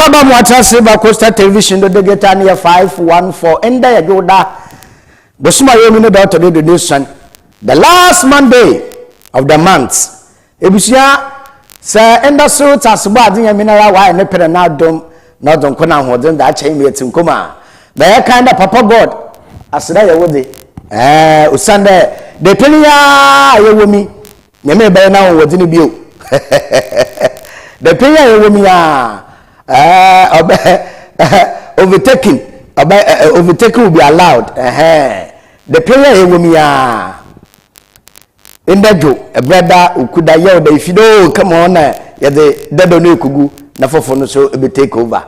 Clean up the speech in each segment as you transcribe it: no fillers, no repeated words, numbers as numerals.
Maba Mwatasi ba Coastal Television do get an 514 enda ya joda Bosuma yomi no daughter do news the last Monday of the month ebusia sa enda so tasbo adin ya minara wa ne pere na dom na don kona hoden da achen mi etim koma ba kind of papa god asida ya wode usande de penia ya womi ne me ba na wode ni bio de penia ya womi ya overtaking overtaking will be allowed the player ewomia indajo brother ukuda ye da ifido come on ya the dedo no ekugu na fofo no so be take over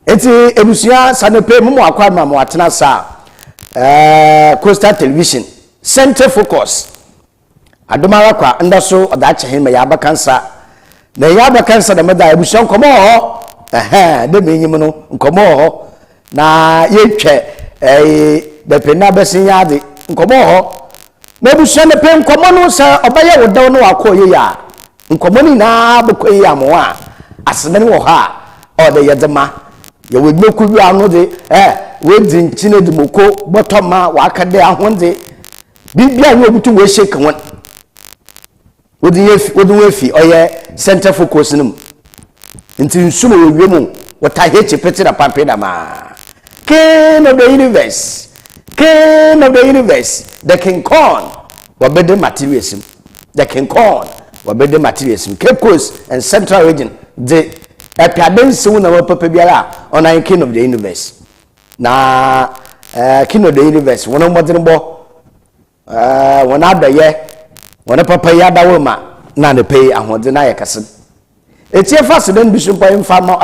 enti ebusia sanope mu akwa ma mo atena sa Coastal Television center focus adomara kwa ndaso odache hin ma ya bakansa na ya bakansa da meda ebusia nkomo de menyim no nkomo ho na yetwe de pena besin yade nkomo ho na busia ne pe nkomo no sa obaye wodaw no akoye ya nkomo ni na bekoye ya mo a asemani wo ha o de yedema ye wegbeku bi anu de we din chine de moko botoma wa akade ahonde bibia we obutu we shake won wodi wefi oye center focus nim nti nsumo wewemu wata heche petira pampeda ma king of the universe the king corn wabede materialism the king corn wabede materialism Capecoast and central region the epiadense wona wapapa biara on king of the universe na king of the universe wona modern bo wona adaye wona papa ya dawo ma na ne pay ahode na yakase etie fast den bishop infama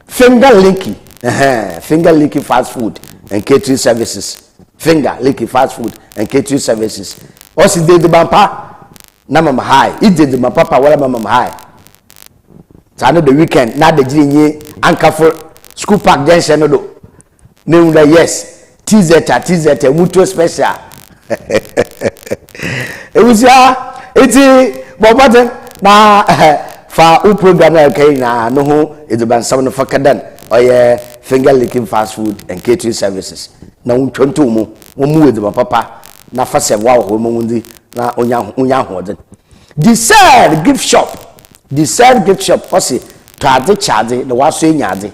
finger linky fast food and catering services finger linky fast food and catering services osi de bampa na mama high it did my papa wala mama high tano the weekend na de jirinye ankafo school park junction no do name yes tz mutual special ewusia eti bobaden na fa u program na kai na no ho eduban sam no fakadan oye finger licking fast food and catering services na untonto mu mu eduban papa na fa se wa ho mu ndi na onya hoden the said gift shop osi trade charge the waso enyade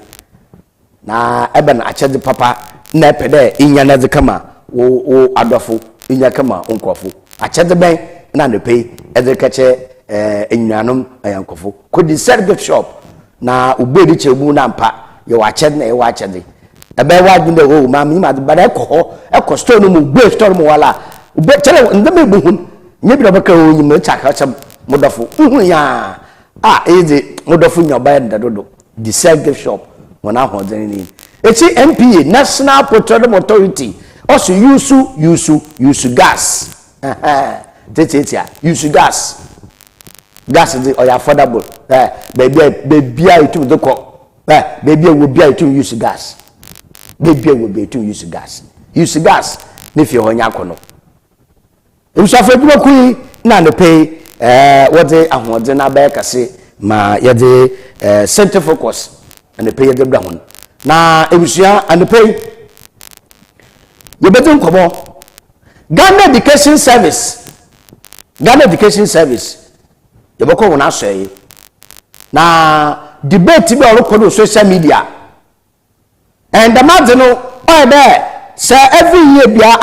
na ebe na achede papa na epede inya na de kama wo adofo inya kama onkofo achede ben na ne pay edekache enyuanom ayankofo ko di gift shop na ubedi chemu na mpa ye wache na ye wache de ebe wadu de o ma mi ma de bare ko store no mu gbe store mo wala ube chere ndeme buhun nye bi obeka o nyim chaka cha modofo uhun ya eze modofo nyoba de dodo di gift shop wona hoden ni echi MPA National Petroleum Authority also use gas tetetia use gas is affordable baby I to the call baby will be to use gas baby will be to use gas if you honya kono e so fa bi ku na no pay what they ahode na ba ka se ma ye de center focus and the pay the down na ebusia and the pay you better come Ghana Education Service yeboko wona soye na debate bi on social media and the matter no there say every year bia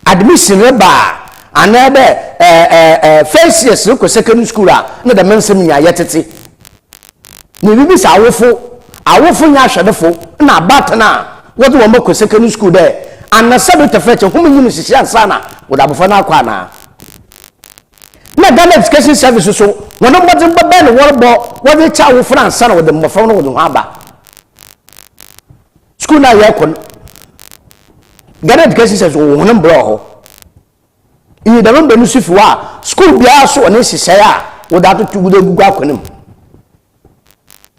admission reba another first years ko secondary school na the men sem nya yetete ni bibi sa awofo nya hwedefo na batana what wo mako secondary school there and na sabe tafeche hum nyim sisi ansana woda bofo na akwa na Ghana Education Service so wono modern baba ne worbo wo de cha wo France na wo de mofo no wo de ho aba school na yakon Ghana Education Service wo wono mbro ho yi da mbe nusufi wa school bia so one sisi ya wo da to gude gugu akonim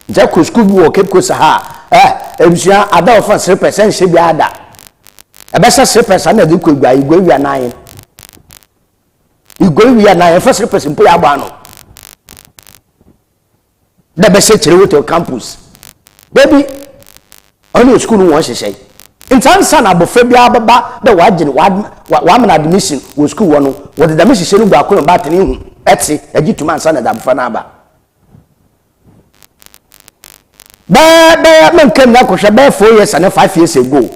Jacko school bi wo Capecoast ha ebusia ada of 3% she bia ada ebesa 3% na de ko gba igwe wi anan igwe wi anan first 3% po ya gba no da be se kire with campus baby only school no won hyehyɛ intansa na abofra bia baba da wagene wa amana admission wo school wo no wo de da me hyehyɛ no gba ko ba tene hu eti agituma ansa na da abofra na aba ba men kan na ko hwɛ ba 4 years and 5 years ago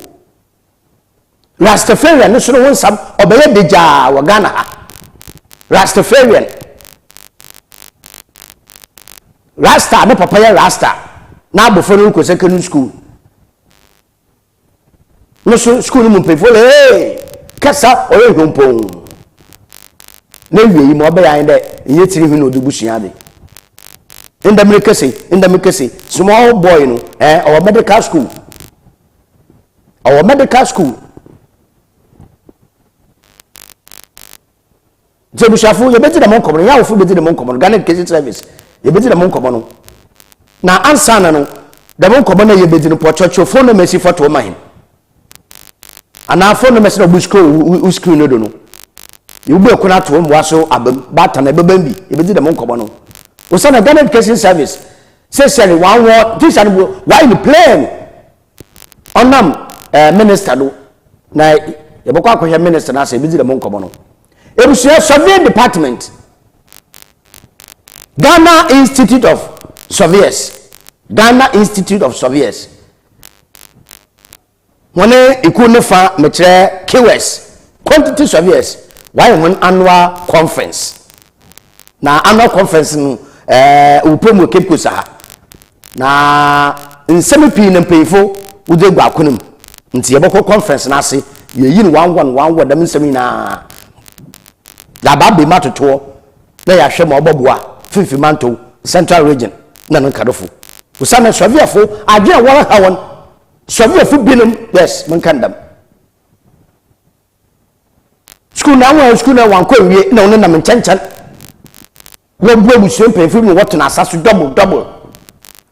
Rastafarian no so no wonsam obeye deja wa Ghana ha Rastafarian Rasta no papa ya Rasta na abofra no ko secondary school no so school mu pefo le kasa ore hompon na wiyi mo obeya inde ye tiri hu no dubusua de indamikese small boy no our medical school Jebushafo ye beti da mon komo ya wofu beti da mon komo Ghana Education Service ye beti da mon komo no na ansa na no da mon komo na ye beti no pochocho phone no mesi photo ma hin ana phone no mesi no bu screen no do no ye bu ekuna to mo aso abam bata na bebam bi ye beti da mon komo no o sa na Ghana Education Service say sell one word this and why in plane onam minister do na ye bokwa akohye minister na say beti da mon komo no Ebusia Survey Department Ghana Institute of Surveyors Wane ikune fa metre KWS Quantity Surveyors why one annual conference na annual conference no upomu Capecoast ha na nsemi pi na mpeyifo ude gwa akonim nti yeboko conference na ase ye yin 1111 dam nsemi na la babe matoto na ya hwe ma oboboa fifi manto central region na no kadofo usana soviafo agye wora hawon soviafo binum yes man kandam school na wan ko wie na ono na menchanchan wo bu abusuo mpefiri mu woto na asaso double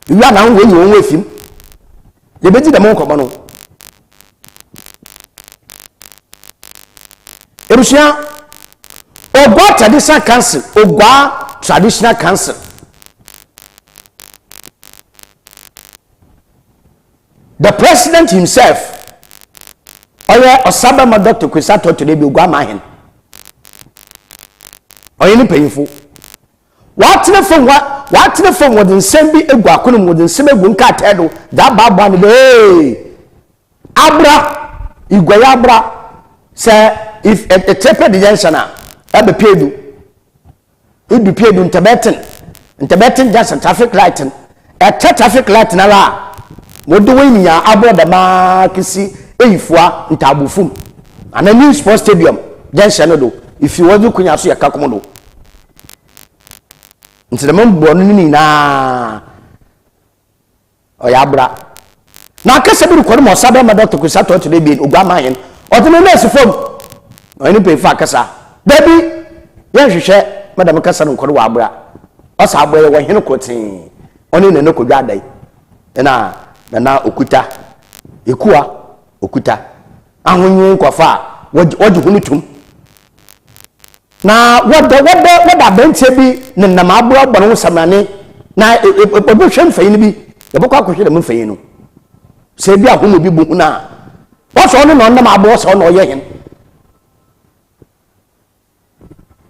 wi na wo yi won afim ye bedi da mon komo no erusia Ogwa Traditional Council the president himself Osaba Dr. Coastaltv be Ogwa mahen oyeni payifo watene from wodin sembi egwa kono wodin semegu nka tedo da baba ne be abra igwa abra say if a tepe the junction ebe piedu edu piedu ntebetin just traffic light traffic light na la wodo wenya aboda ma kisi eyifua ntabufum ana new sports stadium junction do if you want kunya so yakakom do ntedem mbo no ni na oyabra na kase bi ko mo sabe ma Dr. Coastaltv be Ogwa mahen odene nurse fom oni pe fa kasa baby ya hwehwe madam kasa no nkoro wa abra osa aboye wo hene kotin oni ne ne kodwa dai na okuta ekuwa okuta ahonye kwafa wodi hunu tum na wada bentie bi ne na ma abra bɔ no samane na obohwem fayin bi yebokwa akohwe dem fayin no se bi ahonu bi bu na woso no na ma abo so no ye hen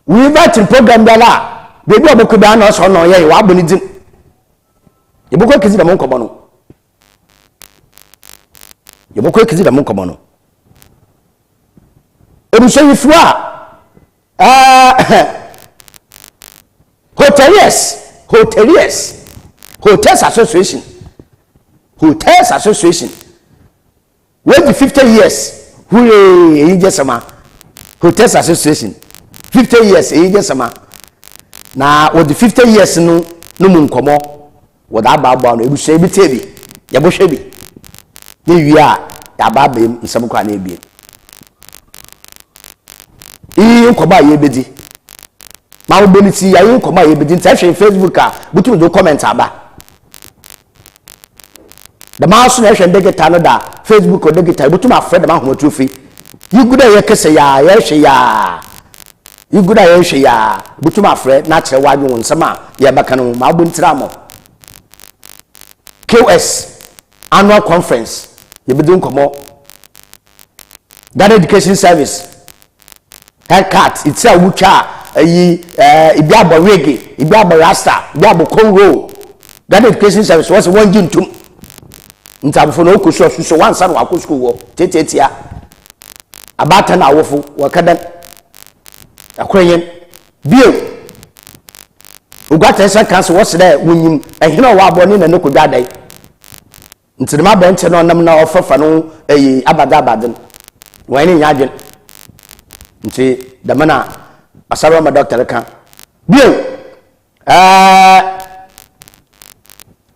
we inviting program dala bebi obokuba na so no ye wa aboni dim yebokwa kizi dem nkomo no yebokwa kizi dem nkomo no ebuso yifua hotels association with the 50 years hooray just sama hotels association 50 years just sama na with the 50 years no mu nkomo with ababa no ebuso ebi tebi yebohwe bi ni wia ya baba nsam kwa na ebie nkoba ye bedi ma wo beniti ya nkoba ye bedi ntahwe Facebook a butu do comment aba the mouse na hwe ndegeta no da Facebook o ndegeta butu ma friend ma homotu fi yiguda ye kese ya ye hwe ya yiguda ye hwe ya butu ma friend na kire wadwo nsama ye baka no ma bo ntira mo QS annual conference yebedin komo Ghana Education Service haircut it's a wucha ibi abo reggae ibi abo rasta ibi abo congo Ghana Education Service was one gin tum ntabufo no okuso so wansa no akọ school wo tetetia abata na awofo wakadan akwenyen bio ugwata esa kanso wo sede wunyim ehina wo abone na nokodwa dai ntirima bente no nam na ofafa no abada abaden wani nyadwen nti damana asaro ma doctor kan bio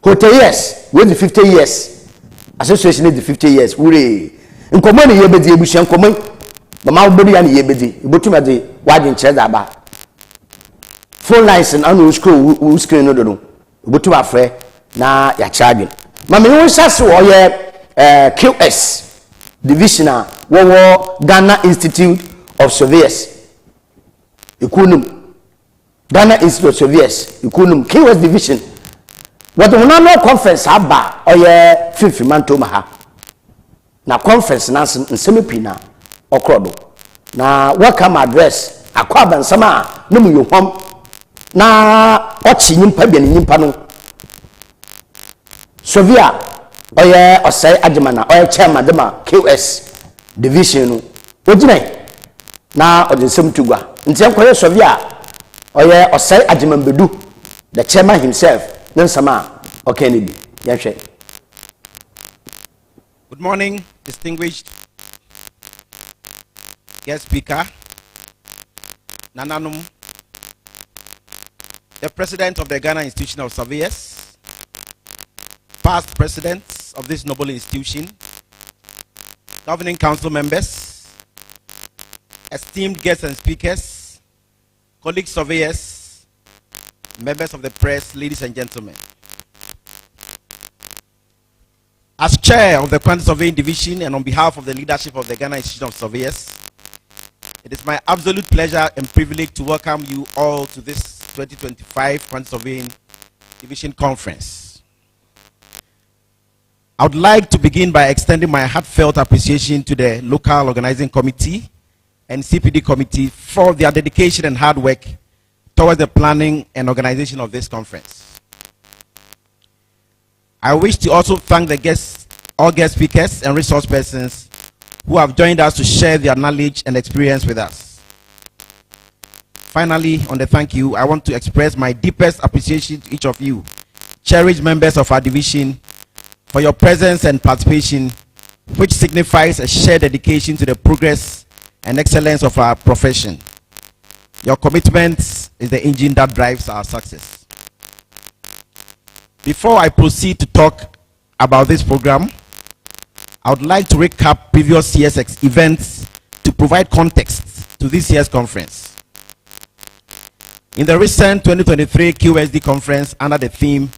hoteliers with 50 years association is 50 years wure nkomo ne yebedi ebusia nkomo mama obodu ya ne yebedi ibotuma de wadin cheza aba phone lines and anu school screen no do ibotuma afre na ya charge mama you sase wo ye QS division wo Ghana Institute of Surveyors ikunum Ghana Institute of Surveyors ikunum QS division what the no conference aba oye fifi manto ma ha na conference na nsemi na okrodo na welcome address akwa bansama no mu yohom na ochi nyimpa bia nyimpa no Sovia oye osai adjumana oye chairman dema QS division no ojina na odinsem tugwa ntien koye Sovia oye osai adjumambedu the chairman himself Nansama okay nibi yahwe. Good morning, distinguished guest speaker Nananum, the president of the Ghana Institution of Surveyors, past presidents of this noble institution, governing council members, esteemed guests and speakers, colleague surveyors, members of the press, ladies and gentlemen. As chair of the Quantity Surveying Division and on behalf of the leadership of the Ghana Institution of Surveyors, it is my absolute pleasure and privilege to welcome you all to this 2025 Quantity Surveying Division Conference. I would like to begin by extending my heartfelt appreciation to the local organizing committee and CPD committee for their dedication and hard work towards the planning and organization of this conference. I wish to also thank the all guest speakers and resource persons who have joined us to share their knowledge and experience with us. Finally, on the thank you, I want to express my deepest appreciation to each of you, cherished members of our division, for your presence and participation, which signifies a shared dedication to the progress and excellence of our profession. Your commitment is the engine that drives our success. Before I proceed to talk about this program, I would like to recap previous year's events to provide context to this year's conference. In the recent 2023 QSD conference under the theme,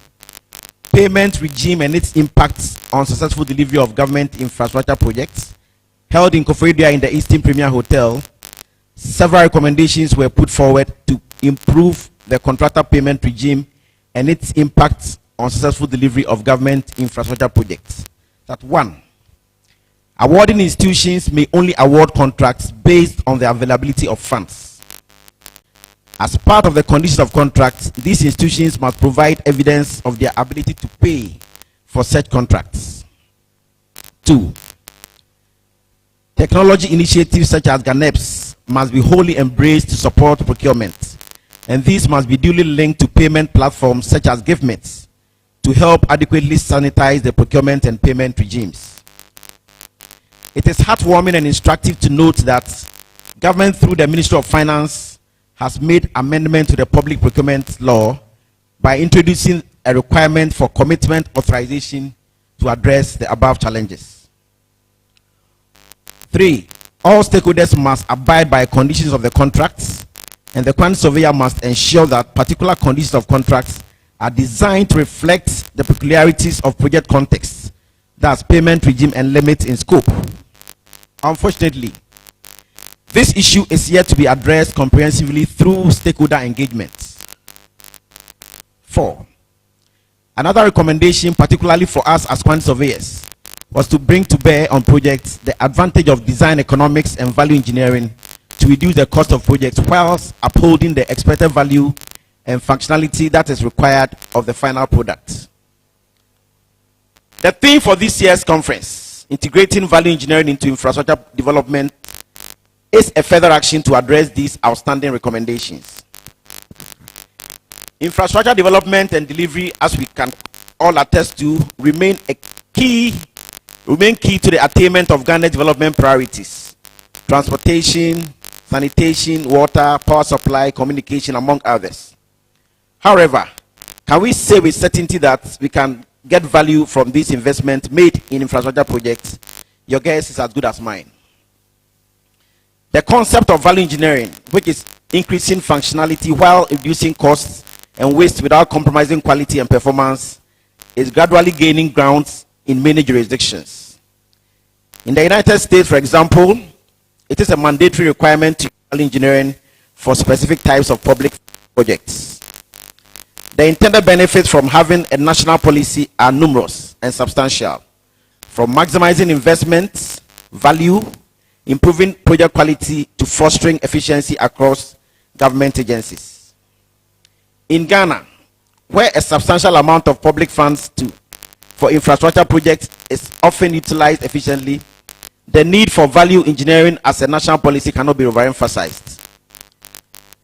Payment Regime and its Impacts on Successful Delivery of Government Infrastructure Projects, held in Koforidua in the Eastern Premier Hotel, several recommendations were put forward to improve the contractor payment regime and its impacts on successful delivery of government infrastructure projects. That one, awarding institutions may only award contracts based on the availability of funds. As part of the conditions of contracts, these institutions must provide evidence of their ability to pay for such contracts. Two, technology initiatives such as GANEPS must be wholly embraced to support procurement, and these must be duly linked to payment platforms such as GiveMets to help adequately sanitize the procurement and payment regimes. It is heartwarming and instructive to note that government through the Ministry of Finance has made amendment to the public procurement law by introducing a requirement for commitment authorization to address the above challenges. 3, all stakeholders must abide by conditions of the contracts, and the quantity surveyor must ensure that particular conditions of contracts are designed to reflect the peculiarities of project context, thus payment regime and limits in scope. Unfortunately, this issue is yet to be addressed comprehensively through stakeholder engagement. 4, Another recommendation, particularly for us as quantity surveyors, was to bring to bear on projects the advantage of design economics and value engineering to reduce the cost of projects whilst upholding the expected value and functionality that is required of the final product. The theme for this year's conference, integrating value engineering into infrastructure development, is a further action to address these outstanding recommendations. Infrastructure development and delivery, as we can all attest to, remain key to the attainment of Ghana's development priorities: transportation, sanitation, water, power supply, communication, among others. However, can we say with certainty that we can get value from this investment made in infrastructure projects? Your guess is as good as mine. The concept of value engineering, which is increasing functionality while reducing costs and waste without compromising quality and performance, is gradually gaining grounds in many jurisdictions. In the United States, for example, it is a mandatory requirement to use value engineering for specific types of public projects. The intended benefits from having a national policy are numerous and substantial, from maximizing investment value, improving project quality, to fostering efficiency across government agencies. In Ghana, where a substantial amount of public funds for infrastructure projects is often utilized efficiently, the need for value engineering as a national policy cannot be overemphasized.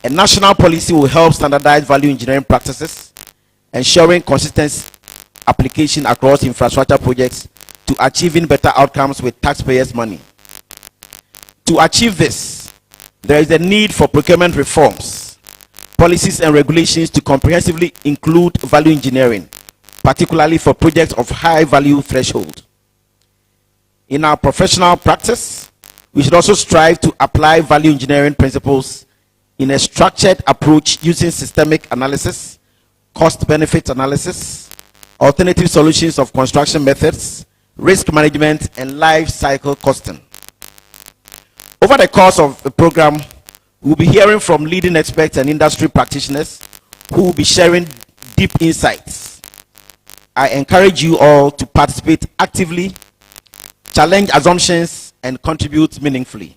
A national policy will help standardize value engineering practices, ensuring consistent application across infrastructure projects to achieving better outcomes with taxpayers' money. To achieve this, there is a need for procurement reforms, policies and regulations to comprehensively include value engineering, particularly for projects of high value threshold. In our professional practice, we should also strive to apply value engineering principles in a structured approach using systemic analysis, cost-benefit analysis, alternative solutions of construction methods, risk management, and life cycle costing. Over the course of the program, we'll be hearing from leading experts and industry practitioners who will be sharing deep insights. I encourage you all to participate actively, challenge assumptions, and contribute meaningfully.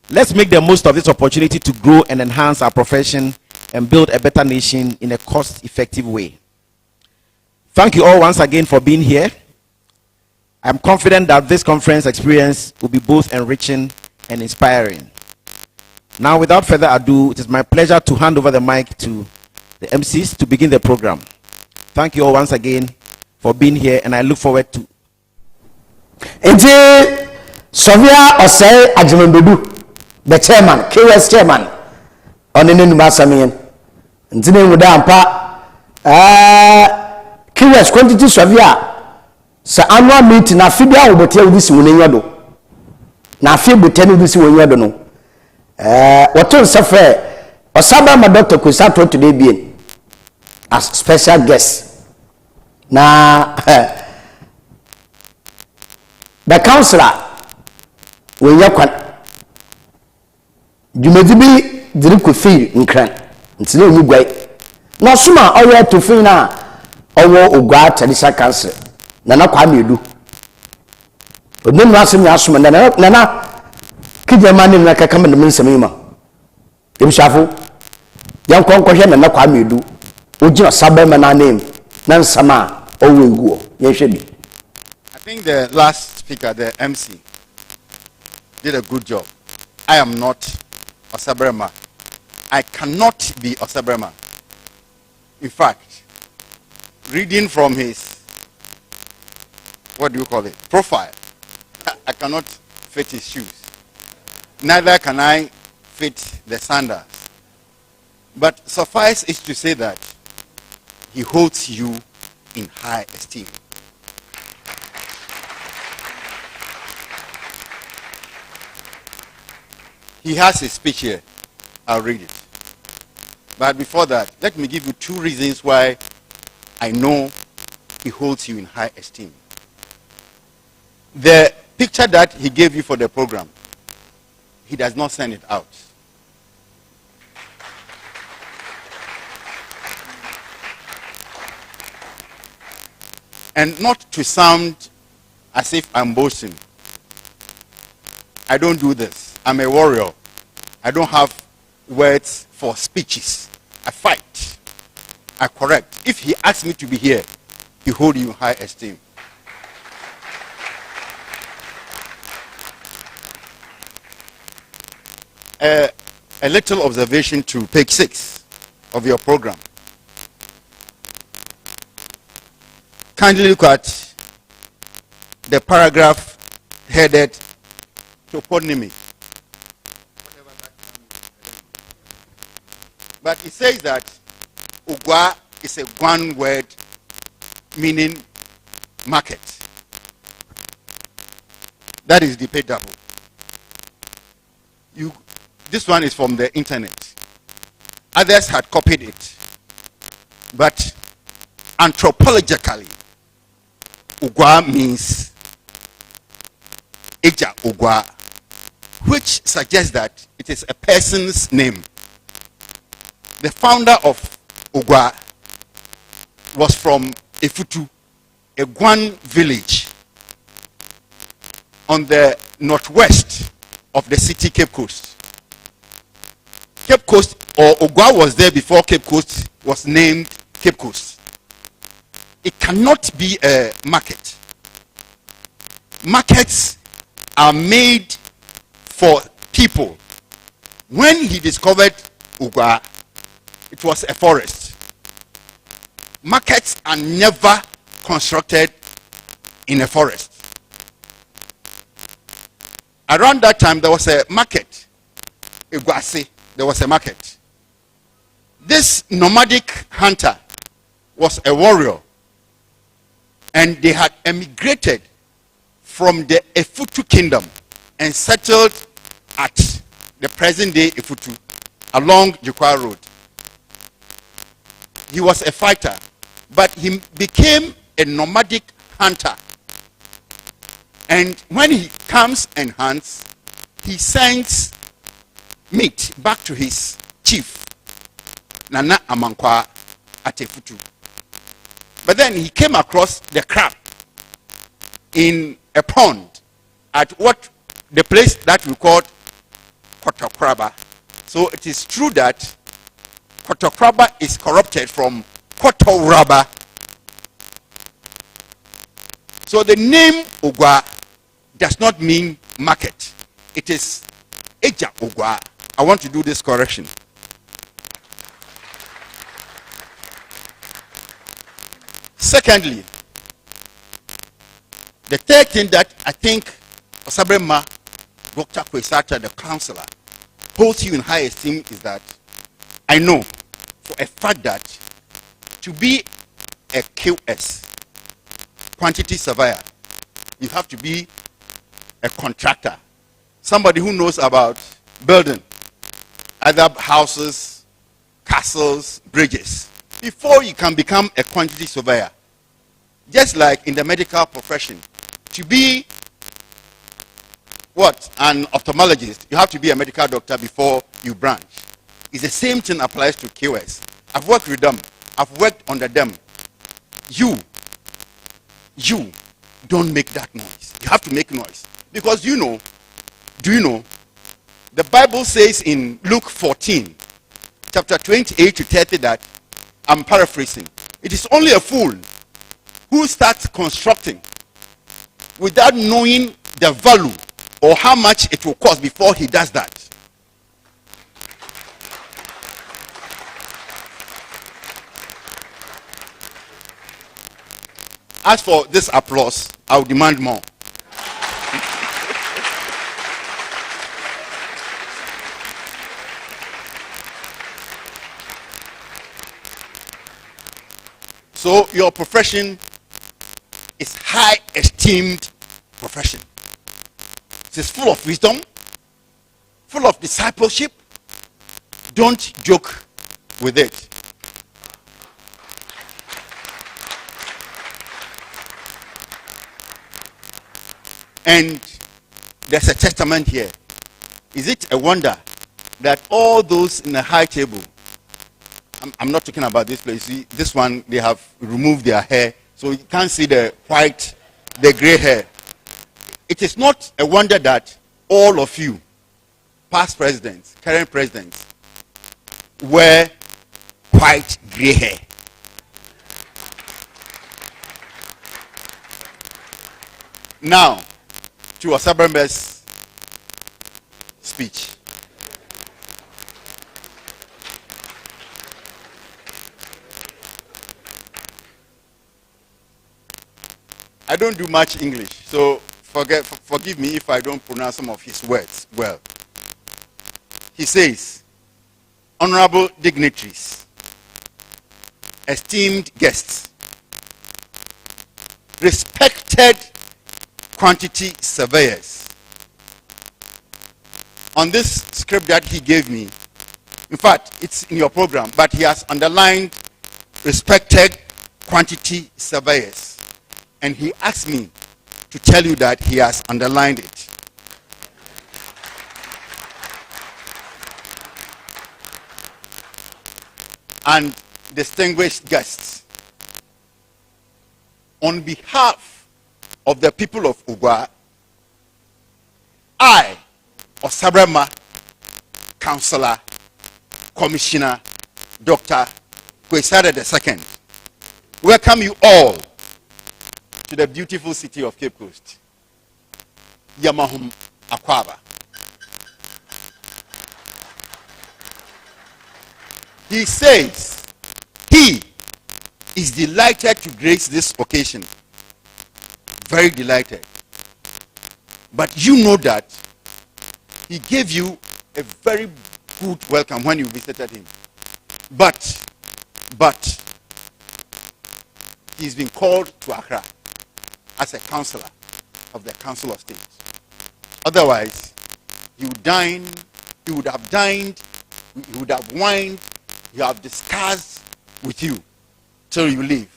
Let's make the most of this opportunity to grow and enhance our profession and build a better nation in a cost-effective way. Thank you all once again for being here. I'm confident that this conference experience will be both enriching and inspiring. Now, without further ado, it is my pleasure to hand over the mic to the MCs to begin the program. Thank you all once again for being here, and I look forward to. Enti Sovia Osei Ajimanbedu, the chairman, KS chairman, on the name Basamian. Enti Muda Ampa, KS quantity Sovia. Sa annual meeting na fibia obotia udisi wonenyodo na afie botia no udisi wonenyodo no waton safe osaba ma Dr. Coastaltv today bien as special guest na the counselor when yakwan jumedibi diri ko fi nkran ntine onyi gwai na suma oye to fi na owo ogwa traditional council nana kwa medu odun no asem ya asoma nana kijema ne na kaka me nsem ma ebishafo yan konkɔhwe nana kwa medu ogina sabema na name na nsama owo eguo ye hwe bi. I think the last speaker, the MC, did a good job. I am not Osabrema. I cannot be Osabrema. In fact, reading from his, what do you call it, profile, I cannot fit his shoes. Neither can I fit the sandals. But suffice is to say that he holds you in high esteem. He has a speech here. I'll read it. But before that, let me give you 2 reasons why I know he holds you in high esteem. The picture that he gave you for the program, he does not send it out. And not to sound as if I'm boasting, I don't do this. I'm a warrior. I don't have words for speeches. I fight. I correct. If he asks me to be here, he hold you in high esteem. A little observation to page 6 of your program. Kindly look at the paragraph headed toponymy. But it says that Ugwa is a one word meaning market. That is debatable. This one is from the internet. Others had copied it. But anthropologically, Ugwa means Eja Ugwa, which suggests that it is a person's name. The founder of Ugwa was from Efutu, a Guan village on the northwest of the city Cape Coast. Cape Coast, or Ugwa was there before Cape Coast was named Cape Coast. It cannot be a market. Markets are made for people. When he discovered Ugwa, it was a forest. Markets are never constructed in a forest. Around that time, there was a market. Iguasi, there was a market. This nomadic hunter was a warrior, and they had emigrated from the Efutu kingdom and settled at the present-day Efutu along Jukwa Road. He was a fighter, but he became a nomadic hunter. And when he comes and hunts, he sends meat back to his chief, Nana Amankwa at Efutu. But then he came across the crab in a pond at the place that we called Kotokraba. So it is true that Kotokraba is corrupted from Kotoraba. So the name Ugwa does not mean market. It is Eja Ugwa. I want to do this correction. Secondly, the third thing that I think Osabrema, Dr. Kwesata, the counselor, holds you in high esteem is that I know for a fact that to be a QS, quantity surveyor, you have to be a contractor, somebody who knows about building, either houses, castles, bridges, before you can become a quantity surveyor. Just like in the medical profession, to be an ophthalmologist, you have to be a medical doctor before you branch. It's the same thing applies to QS. I've worked with them. I've worked under them. You don't make that noise. You have to make noise. Because do you know, the Bible says in Luke 14, chapter 28 to 30 that, I'm paraphrasing, it is only a fool who starts constructing without knowing the value or how much it will cost before he does that. As for this applause, I will demand more. So your profession is high esteemed profession. It is full of wisdom, full of discipleship. Don't joke with it. And there's a testament here. Is it a wonder that all those in the high table, I'm not talking about this place, see, this one, they have removed their hair So you can't see the white, the gray hair. It is not a wonder that all of you, past presidents, current presidents, wear white gray hair. Now, to Osabembe's speech. I don't do much English, so forgive me if I don't pronounce some of his words well. He says, honorable dignitaries, esteemed guests, respected quantity surveyors. On this script that he gave me, in fact, it's in your program, but he has underlined respected quantity surveyors. And he asked me to tell you that he has underlined it. And distinguished guests, on behalf of the people of Ugwa, I, Osabrema, Councillor, Commissioner, Dr. Kwesada II, welcome you all to the beautiful city of Cape Coast, Yamahum Akwaba. He says he is delighted to grace this occasion. Very delighted. But you know that he gave you a very good welcome when you visited him. But he's been called to Accra as a councillor of the Council of State. Otherwise, he would have dined, he would have wined, he would have discussed with you till you leave.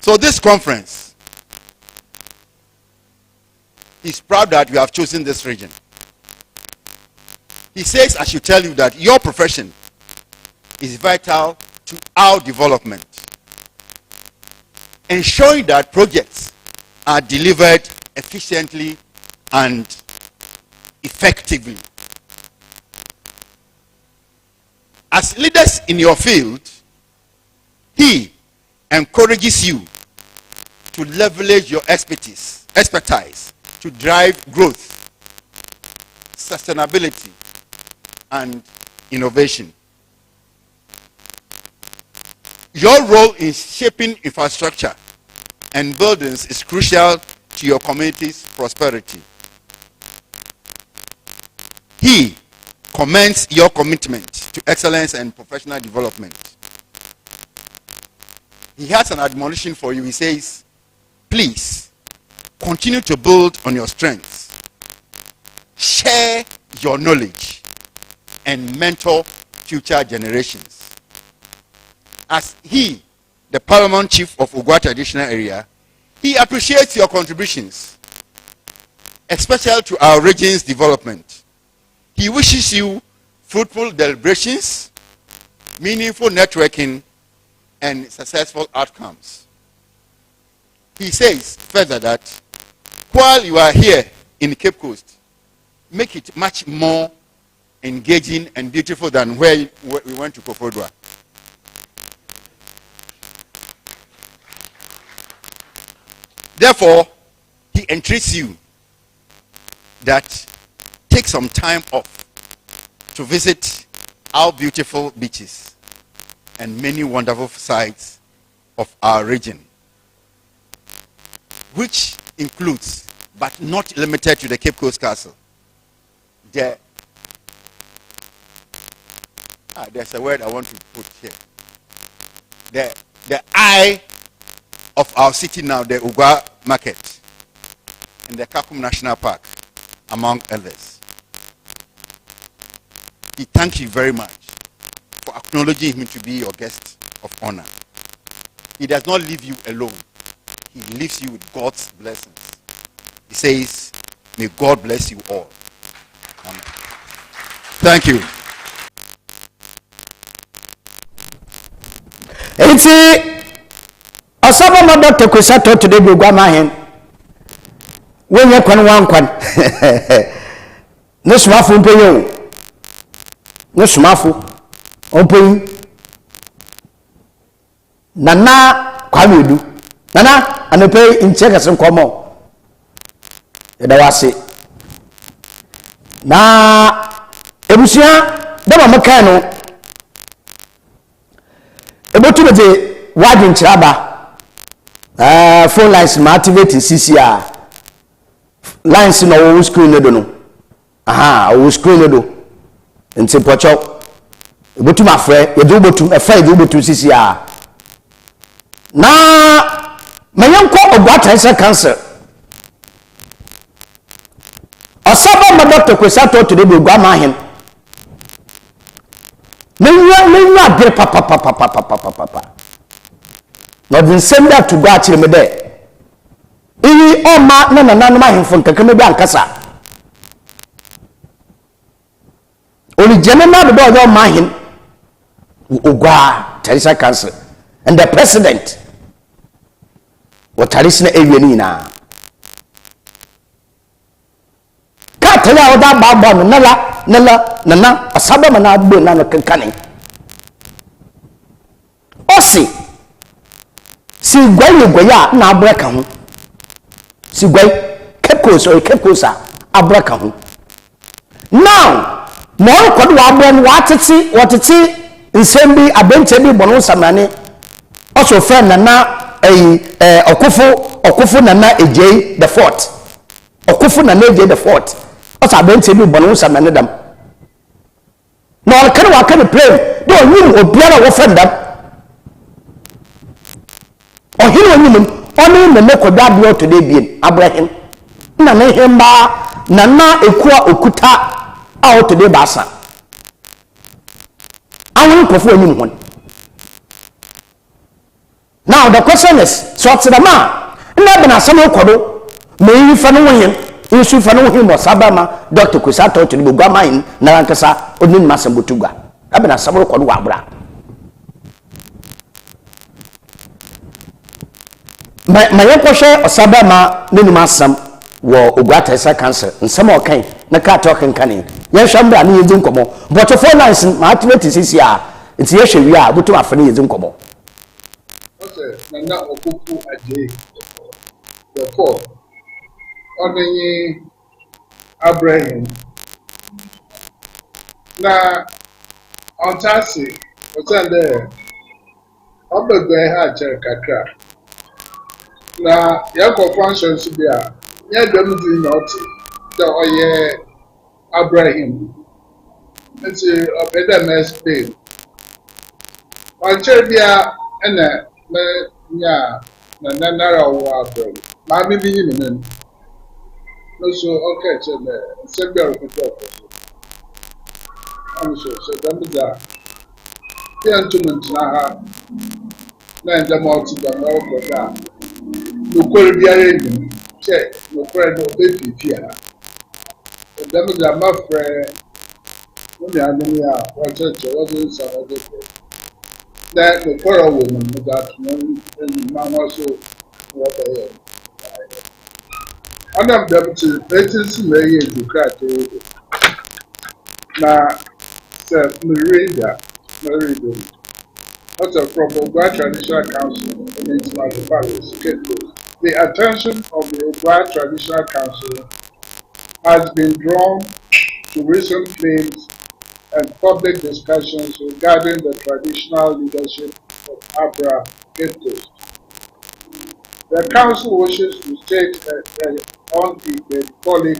So this conference, he's proud that you have chosen this region. He says I should tell you that your profession is vital to our development, ensuring that projects are delivered efficiently and effectively. As leaders in your field, he encourages you to leverage your expertise to drive growth, sustainability, and innovation. Your role in shaping infrastructure and buildings is crucial to your community's prosperity. He commends your commitment to excellence and professional development. He has an admonition for you. He says, please continue to build on your strengths, share your knowledge, and mentor future generations. As he, the Paramount Chief of Ugwa Traditional Area, he appreciates your contributions, especially to our region's development. He wishes you fruitful deliberations, meaningful networking, and successful outcomes. He says further that while you are here in Cape Coast, make it much more engaging and beautiful than where we went to Kofodwa. Therefore, he entreats you that take some time off to visit our beautiful beaches and many wonderful sites of our region, which includes, but not limited to, the Cape Coast Castle. There's a word I want to put here. The eye of our city now, the Ugwa Market and the Kakum National Park, among others. He thanks you very much for acknowledging him to be your guest of honor. He does not leave you alone. He leaves you with God's blessings. He says, may God bless you all. Amen. Thank you. Osaba ma Dr. Coastaltv today be gwa ma hen. When ye kwan wan kwan. No smafo mpenyo. No smafo ompenyo. Nana kwamedu. Nana anope incheka sem komo. Eda wase. Na ebusia dama makan no. Ebotu beje wadin chiraba. Phone lines ma activate CCR. Lines no wo screen no do no. Aha, wo screen no do. Nti pocho. Ebotu ma frɛ, ye do botu, e fa do botu CCR. Na mayanko ogwata isa cancer. Osaba ma Dr. Coastaltv today be gwa ma hen. Menwa abere papa. No den senda to go akire me de. Iyi oma na nananum ahemfo nkakame bi ankasa. Oni general the boy ma hen ogwa Teresa Council and the president what Teresa na ewie ni na. Ka tele oda baba no nana asaba mana agbo na no kankane. Osi si gwaya na abraka ho. Si gwai Capecoast abraka ho. Now mo ko do abon watete nsembi abente bi bono samane. Also friend nana okufo nana ejei the fort. Okufo nana ejei the fort. Also abente bi bono samane dam. No kan wa kan play do nyim obiara wo friend dam. Ohiri onyim oni me mekoda ade today bien Abraham na ne hemba nana ekua okuta a today basa. Awon kofo onyim hon. Now the question is, so what's the man? Na bena some okodo, me yi fa no wen, isu fa no hin mo sabama Dr. Coastaltv to be gwa man na nkasa onim masambotugwa. Na bena some okodo wa bra. Ma yekwohwe osabama nenu masam wo ogwata isa cancer nsem okan na ka talk nkane ye hwambra na yedin komo but for lines ma activate CCR nti ye hwe wi a butu afane yedin komo okay na okufu aje the four onenyi Abraham na ontasi otende obegwe ha chere kakra na yakọ functions bia nye dem di not the oye Abraham nti obeda explain wanche bia ena me nya na nanara wo Abraham ma bi bi ni men no so okay so the sebia ko talk so dem da bia ntument na ha na dem out da no ko da no kwere biara ni che no kwere do be fifia dem da ma frɛ no me anu ya wa church wa do sa wa do na no kwere wo no da no ni ma wa so wa da ye anam dem to agency me ye educate na se me read also from Ogwa Traditional Council in International Palace, Capecoast. The attention of the Ogwa Traditional Council has been drawn to recent claims and public discussions regarding the traditional leadership of Abra Capecoast. The council wishes to state unequivocally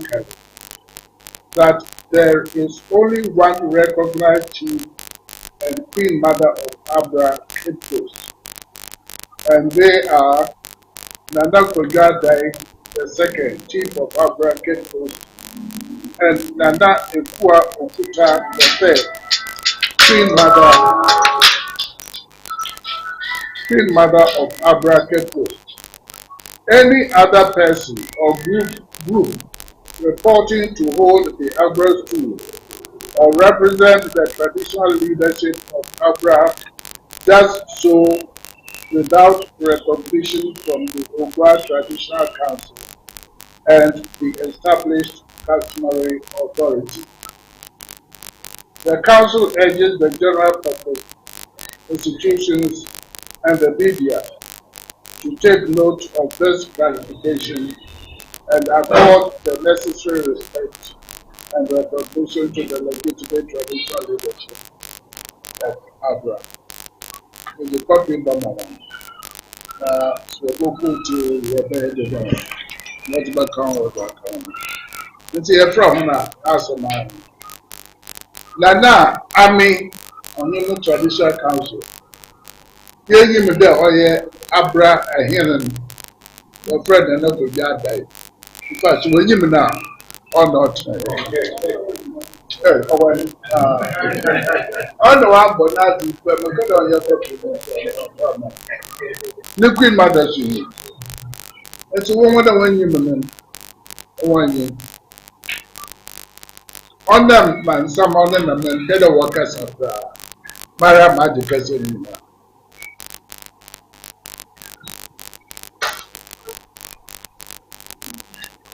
that there is only one recognized chief and Queen Mother of Abra Capecoast, and they are Nana Kogadai II, Chief of Abra Capecoast, and Nana Ekua Okuta III, Queen Mother of Abra Capecoast. Any other person or group reporting to hold the Abra stool or represent the traditional leadership of Abra does so without recognition from the Ogwa Traditional Council and the established customary authority. The Council urges the general public, institutions, and the media to take note of this clarification and accord the necessary respect and recognition to the legitimate traditional leadership of Abra. In the copy Bamana, so go to your bed, not back on or back on. It's here from Asoma. Nana, Ami, on the traditional council. Here you may there, or ye Abra, a healing, your friend, and not to Jad. In fact, when you now, or not. On the one, but not the good on your copy. The Queen Mother's unique. It's a woman that one human, one year. On them, man, some of them, and better workers of Mara Magic as in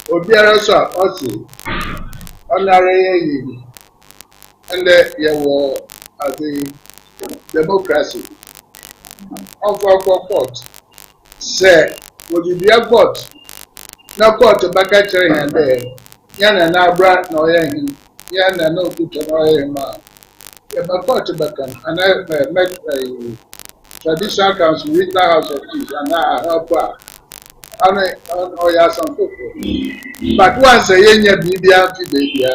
Obiara saw also honorary and there were the democracy of our court. Say, would you be a court? No court to back at your hand there. Yana now brat no him. Yana no good to know him. If a court to back and I met a traditional council with the House of Peace and I help her. And I some people. But once a year, be the baby.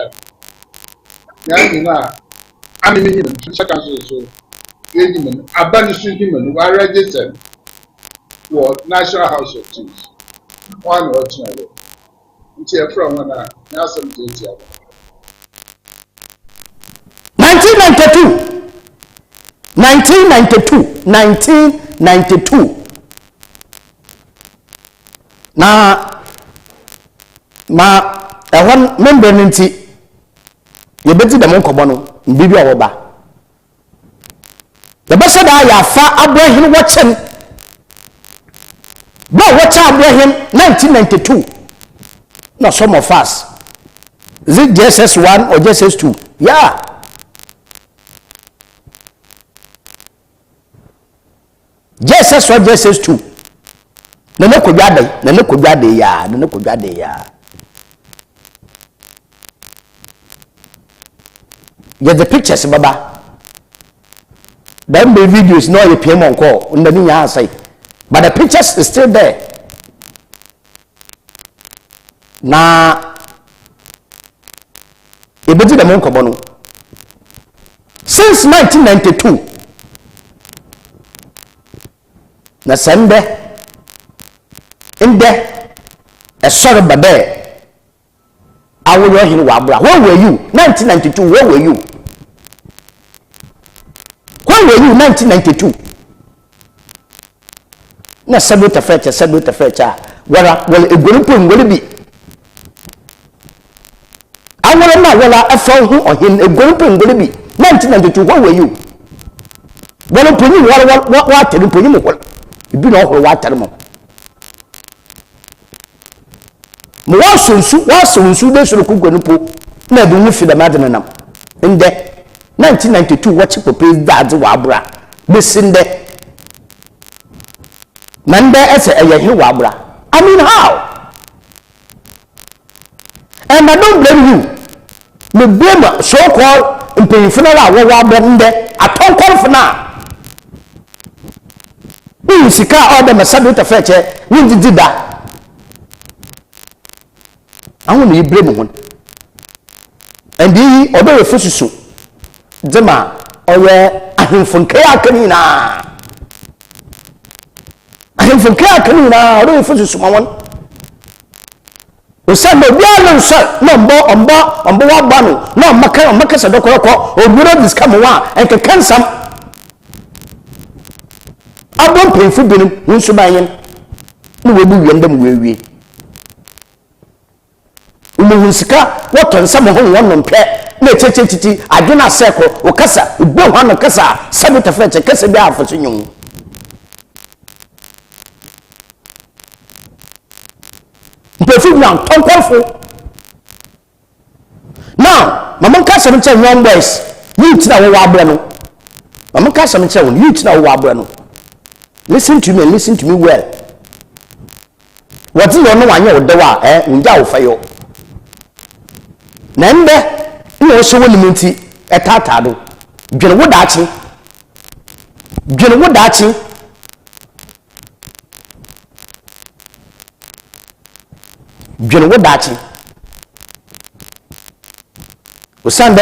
I mean, council so. Human, abandoned human who are registered for National House of Peace. One or two. It's here from one. Now, some 1992. Now, I want member ninety. You better the monk bono, Bibi Oba. The best that I have far Abraham watching. No, watch Abraham 1992. No, some of us. Is it JSS1 or JSS2? Yeah. JSS1, JSS2. No could ya. Get the pictures, Baba. Then the video is not a PM on call on the near side, but the pictures is still there. Now, a bit of the Moncobono. Since 1992, na Sunday in there a sort of babe. I will hear you, Wabra. Where were you? 1992, where were you? Where were you 1992? Na sabota fetcher. Well, a group will be. I will not well, I found him or him a group will be. 1992, where were you? Well, put you what you put him. You do not know what tell was soon they should cook and put never move for the madam. In there. 1992, what you propose that Wabra, missing the Manda as a Wabra. I mean, how? And I don't blame you. The blame so called in paying for Wabra in there. I don't call for now. Who is the car or the Massachusetts fetcher? When did that? I want to blame one. And the other official. Dema oye ahemfonke akanina oro efusu sumawon o se no bia no so no ombo wa banu no maka se dokoroko oburo discam wa enke kansam abon penfu binum nso banyen no webu wiendam wewie umuhunsika woton sam ho wonno pɛ na titi adwena seko o kasa ubo hwa no kasa sabita fetche kasa bia afo nyum Mpefu now tonkofo. Now, mama ka some tell young boys, you tina wo abra no. Mama ka some tell you tina wo abra no. Listen to me and listen to me well. What is your no anya wo de wa nja wo fayo. Na mbe no so woni minti etata do. Dwene wo daachi. Dwene wo daachi. Dwene wo daachi. Osande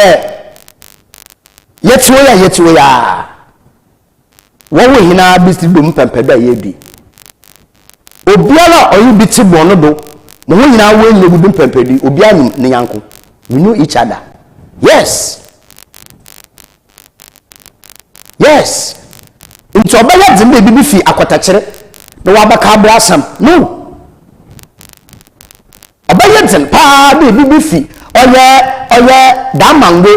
yetiwo ya wo hina bisti dum pempeda yedi obiara oyi biti bono do mo ho hina wo nyegu dum pempedi obiara ne yanko we know each other. Yes into obaya dzembe bibi fi akwatachere na wabaka abra asam no obaya dzen pa bibi fi oye da mango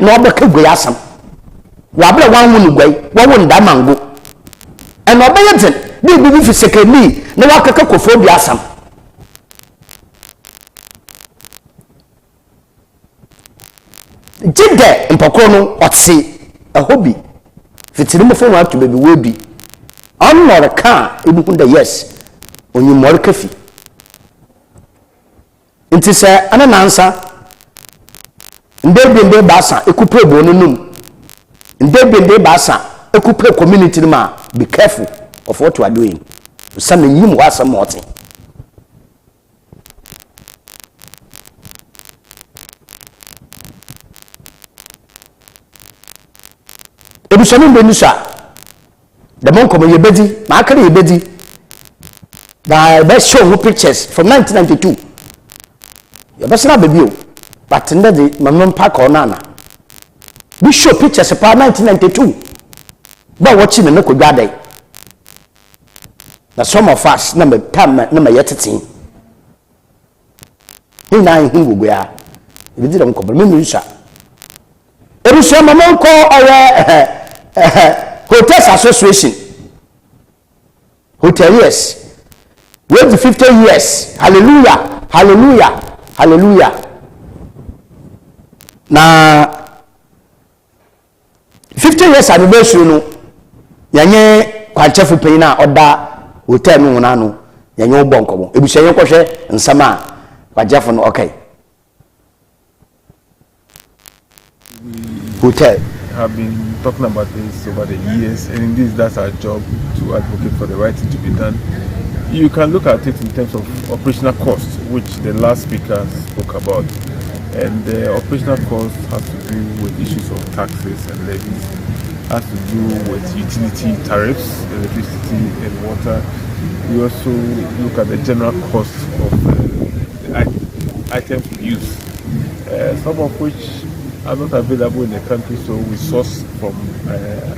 na obeka gwe asam wabra wanwu ni gwai wawo nda mango en obaya dzen bibi fi sekeni na wakaka kofo bi asam jide mpokoro no otse a hobby fitiri mo fo wa to baby we bi onor ka ebu hunda yes onyi mor kafi nti se ana nansa ndebende basa ekupe bo no num ndebende basa ekupe community ma be careful of what you are doing some nyim wa some mote ebusani mbenusa the monko yebedi ma akere yebedi the best show pictures from 1992 yabasana baby o but ndede mamam park onana we show pictures for 1992 ba watching na ko gwadai na some of us na me time na me yetetin ni na hu gogua ebedi dam ko ba menusa ebusa mamam ko Hotels Association. Hoteliers. Wait 50 years. Hallelujah. Hallelujah. Hallelujah. Na 50 years anniversary no. Yanye kwanchefu peina oda hotel mi wona no. Yanye obonkobo. Ebusa yen kohwe nsama kwajefo no okay. Hotel. Have been talking about this over the years, and indeed that's our job to advocate for the right thing to be done. You can look at it in terms of operational costs, which the last speaker spoke about, and the operational costs have to do with issues of taxes and levies, has to do with utility tariffs, electricity and water. We also look at the general cost of the items we use, some of which are not available in the country, so we source from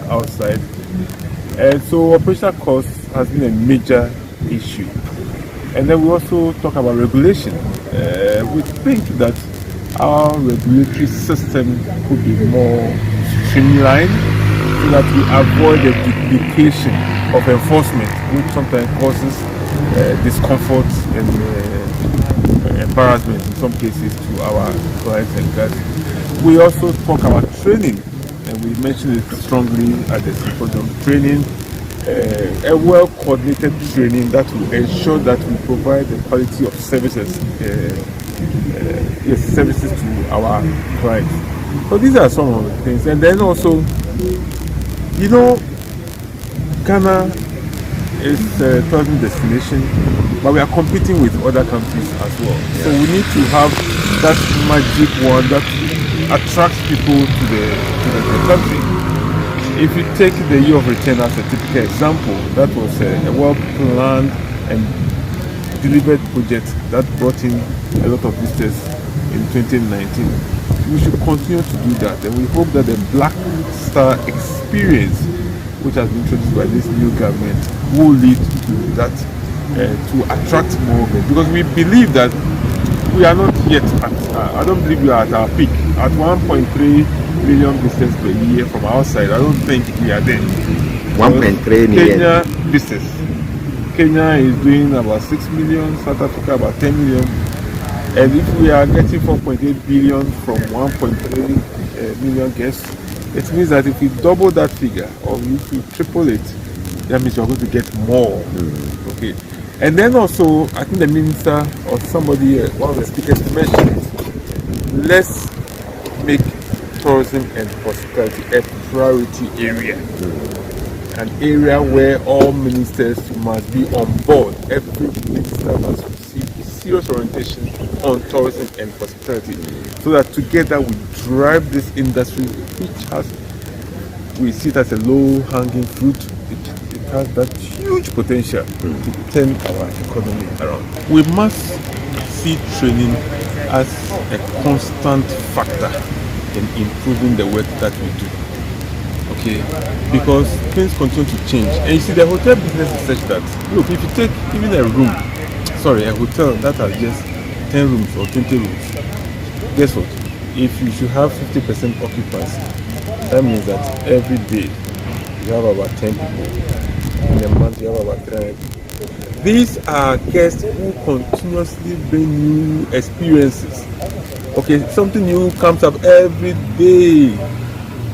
outside. And so operational costs has been a major issue. And then we also talk about regulation. We think that our regulatory system could be more streamlined so that we avoid the duplication of enforcement, which sometimes causes discomfort and embarrassment in some cases to our clients and guests. We also talk about training, and we mentioned it strongly at the symposium. Training, a well-coordinated training that will ensure that we provide the quality of services, services to our clients. So these are some of the things. And then also, you know, Ghana is a tourism destination, but we are competing with other countries as well. Yeah. So we need to have that magic wand that attracts people to the country. If you take the year of return as a typical example, that was a well-planned and delivered project that brought in a lot of visitors in 2019. We should continue to do that, and we hope that the Black Star experience, which has been introduced by this new government, will lead to that, to attract more of it. Because we believe that we are not yet at, I don't believe we are at our peak. At 1.3 million visitors per year from outside, I don't think we are there. 1.3 million. Kenya visitors Kenya is doing about 6 million, South Africa about 10 million. And if we are getting 4.8 billion from 1.3 million guests, it means that if we double that figure or if we triple it, that means we're going to get more. Okay. And then also, I think the minister or somebody, one of the speakers mentioned, let's make tourism and hospitality a priority area. An area where all ministers must be on board. Every minister must receive serious orientation on tourism and hospitality, so that together we drive this industry, which has, we see it as a low-hanging fruit. It has that huge potential to turn our economy around. We must see training as a constant factor in improving the work that we do. Okay, because things continue to change, and you see the hotel business is such that, look, if you take even a hotel that has just 10 rooms or 20 rooms, guess what? If you should have 50% occupancy, that means that every day you have about 10 people. In a month you have about 300 people. These are guests who continuously bring new experiences. Okay, something new comes up every day.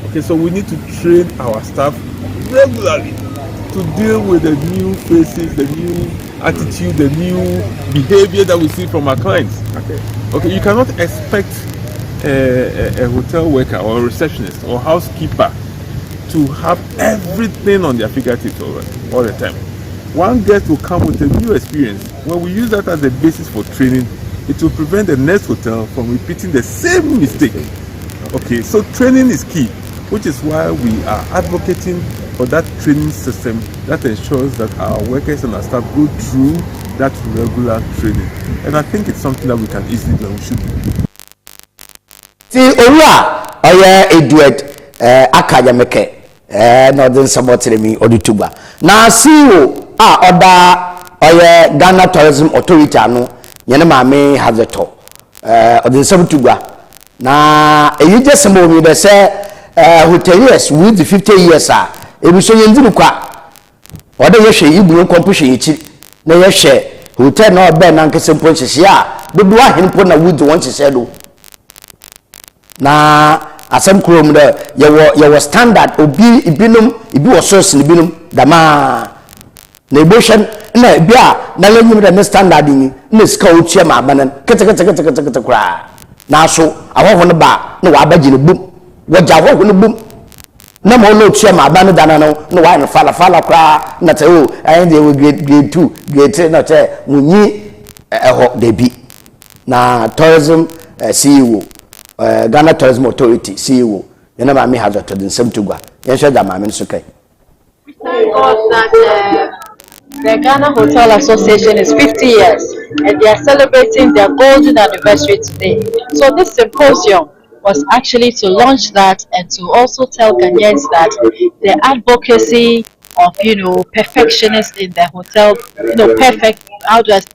Okay, so we need to train our staff regularly to deal with the new faces, the new attitude, the new behavior that we see from our clients. Okay, you cannot expect a hotel worker or a receptionist or housekeeper to have everything on their fingertips all the time. One guest will come with a new experience. When we use that as a basis for training, it will prevent the next hotel from repeating the same mistake. Okay, so training is key, which is why we are advocating for that training system that ensures that our workers and our staff go through that regular training. And I think it's something that we can easily do and we should do. See, Ola, Edward Akayameke, Northern Sabotremi, Odituba. Now, see you are Ghana Tourism Authority, Yanamame has a talk, or the Sabotuba. Now, you just me they say, hoteliers with 50 years, it was saying, what do you say? You will accomplish it. No, you share. Hotel no Ben and Kissin Punches, yeah, but do I put a wood once he said, na asem krom de ye wo standard obi ibinum ibi wo source ni binum dama na eboshen na bia na lenyim de standard ni na sika o tua ma banan kete kra na so awoho ne ba na wa baji ne bum waja awoho ne bum na mo no tua ma banan dana no na wa ne fala kra na te o ayi de we grade 2 grade 3 na te munyi eho debi na tourism CEO Ghana Tourism Authority CEO yana ma me hazo to den sem tugwa yen hwe da ma me so kai. Thank God that the Ghana Hotel Association is 50 years and they are celebrating their golden anniversary today. So this symposium was actually to launch that and to also tell Ghanaians that the advocacy of perfectionists in the hotel,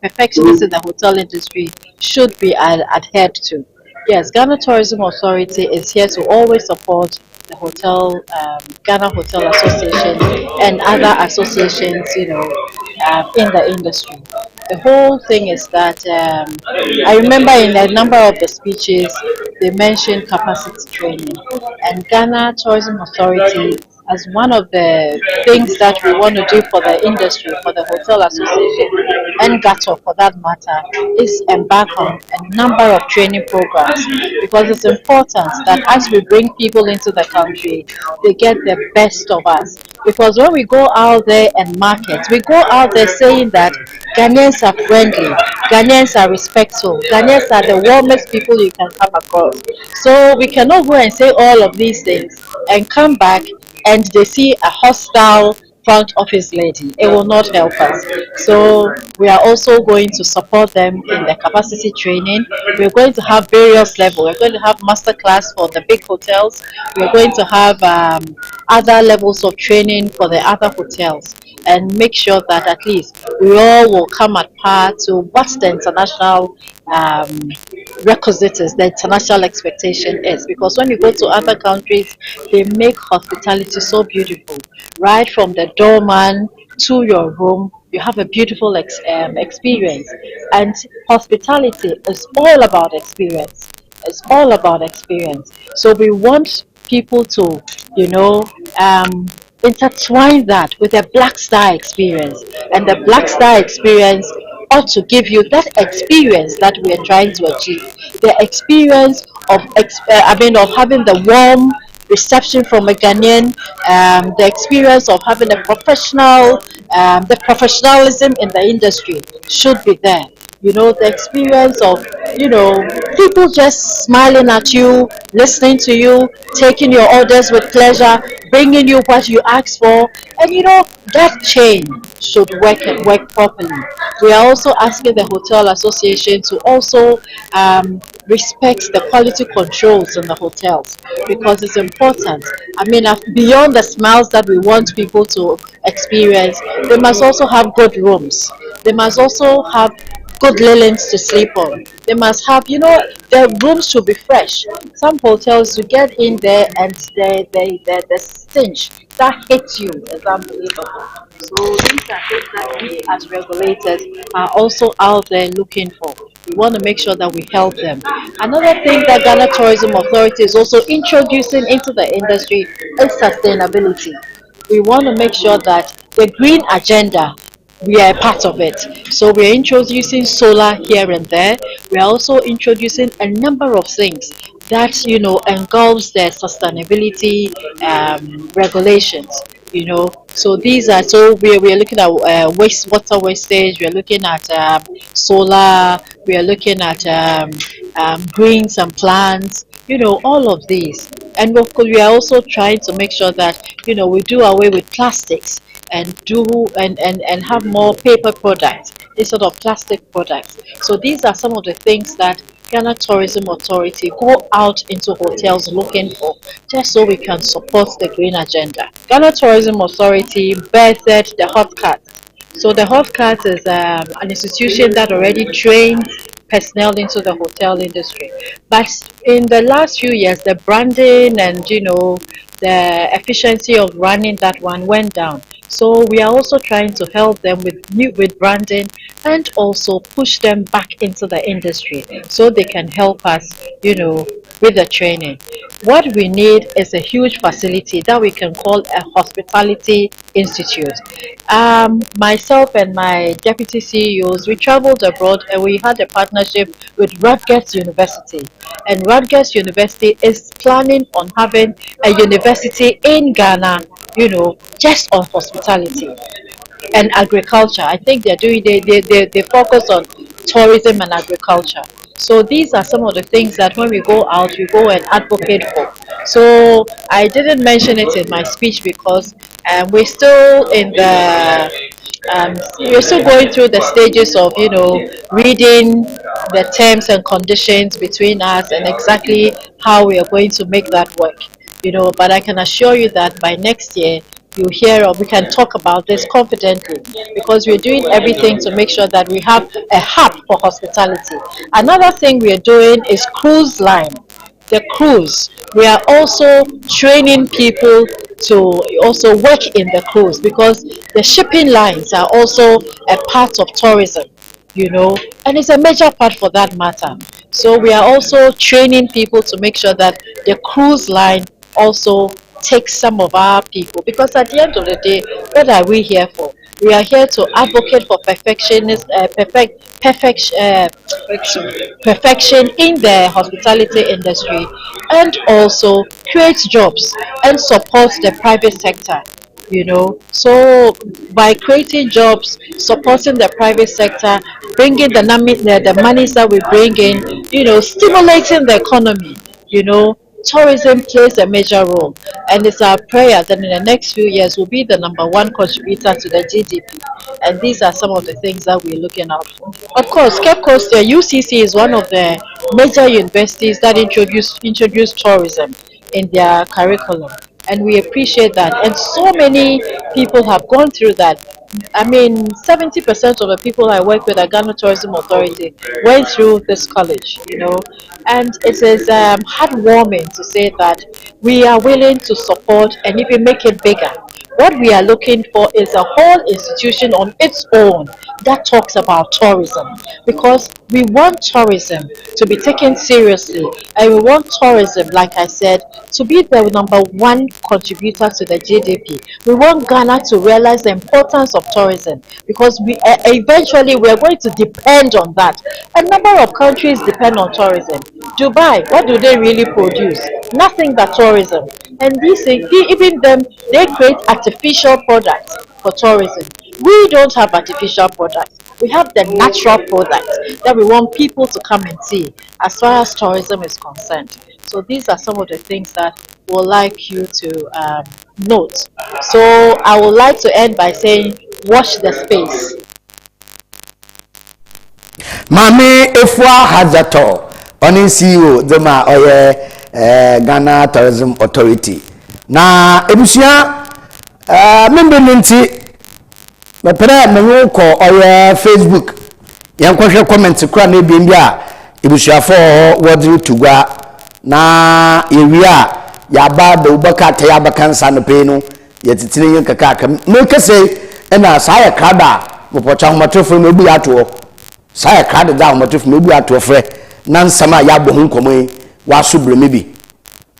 perfectionists in the hotel industry should be adhered to. Yes, Ghana Tourism Authority is here to always support the Ghana Hotel Association and other associations, in the industry. The whole thing is that I remember in a number of the speeches they mentioned capacity training, and Ghana Tourism Authority, as one of the things that we want to do for the industry, for the Hotel Association, and GATO for that matter, is embark on a number of training programs, because it's important that as we bring people into the country, they get the best of us. Because when we go out there and market, we go out there saying that Ghanaians are friendly, Ghanaians are respectful, Ghanaians are the warmest people you can come across. So we cannot go and say all of these things and come back and they see a hostile front office lady. It will not help us. So we are also going to support them in the capacity training. We're going to have various levels. We're going to have masterclass for the big hotels. We're going to have other levels of training for the other hotels, and make sure that at least we all will come at par to what the international requisite is, the international expectation is. Because when you go to other countries, they make hospitality so beautiful, right from the doorman to your room, you have a beautiful experience. And hospitality is all about experience. It's all about experience. So we want people to, you know, um, intertwine that with a Black Star experience. And the Black Star experience ought to give you that experience that we are trying to achieve. The experience of, of having the warm reception from a Ghanaian, the experience of having a professional, the professionalism in the industry should be there. You know, the experience of, people just smiling at you, listening to you, taking your orders with pleasure, bringing you what you asked for, and that chain should work properly. We are also asking the hotel association to also respect the quality controls in the hotels, because it's important. I mean, beyond the smiles that we want people to experience, they must also have good rooms. They must also have good linens to sleep on. They must have, their rooms should be fresh. Some hotels, you get in there and the stench that hits you is unbelievable. So these are things that we as regulators are also out there looking for. We want to make sure that we help them. Another thing that Ghana Tourism Authority is also introducing into the industry is sustainability. We want to make sure that the green agenda, we are a part of it. So we are introducing solar here and there. We are also introducing a number of things that engulfs the sustainability regulations. So these are, so we are looking at wastewater wastage. We are looking at solar. We are looking at greens and plants. All of these, and we are also trying to make sure that we do away with plastics and do and have more paper products instead of plastic products. So these are some of the things that Ghana Tourism Authority go out into hotels looking for, just so we can support the green agenda. Ghana Tourism Authority birthed the Hot Cat. So the Hot Cat is an institution that already trains personnel into the hotel industry. But in the last few years, the branding and the efficiency of running that one went down. So we are also trying to help them with branding and also push them back into the industry so they can help us, with the training. What we need is a huge facility that we can call a hospitality institute. Myself and my deputy CEOs, we traveled abroad and we had a partnership with Rutgers University. And Rutgers University is planning on having a university in Ghana, just on hospitality and agriculture. I think they focus on tourism and agriculture. So these are some of the things that when we go out, we go and advocate for. So I didn't mention it in my speech because we're still in the we're still going through the stages of reading the terms and conditions between us and exactly how we are going to make that work. But I can assure you that by next year you hear, or we can talk about this confidently, because we're doing everything to make sure that we have a hub for hospitality. Another thing we are doing is cruise line. The cruise, we are also training people to also work in the cruise, because the shipping lines are also a part of tourism, and it's a major part for that matter. So we are also training people to make sure that the cruise line also takes some of our people, because at the end of the day, what are we here for? We are here to advocate for perfection in the hospitality industry, and also create jobs and support the private sector. So by creating jobs, supporting the private sector, bringing the monies that we bring in, stimulating the economy, tourism plays a major role, and it's our prayer that in the next few years will be the number one contributor to the GDP. And these are some of the things that we're looking out for. Of course, Cape Coast, the UCC is one of the major universities that introduced tourism in their curriculum, and we appreciate that. And so many people have gone through that. I mean, 70% of the people I work with at Ghana Tourism Authority went through this college, and it is heartwarming to say that we are willing to support and even make it bigger. What we are looking for is a whole institution on its own that talks about tourism, because we want tourism to be taken seriously, and we want tourism, like I said, to be the number one contributor to the GDP. We want Ghana to realize the importance of tourism, because we eventually we are going to depend on that. A number of countries depend on tourism. Dubai, what do they really produce? Nothing but tourism. And these things, even them, they create artificial products for tourism. We don't have artificial products. We have the natural products that we want people to come and see as far as tourism is concerned. So these are some of the things that we'd like you to note. So I would like to end by saying, watch the space. Mami Efwa Hazato, oni CEO Dema Oye Ghana Tourism Authority. Na ebusia member nti me pere me ko oye Facebook. Yan kwahwe comment kura na bi a ebusia fo wodru tugwa na ewia ya ba da ubaka ta ya bakansa no pe no yetitire yin kaka me kese na sa ya krada mo pocha homatofo me bu ato saya krade da homatofo me bu ato frɛ na nsama ya bo hu nkomo wa so breme bi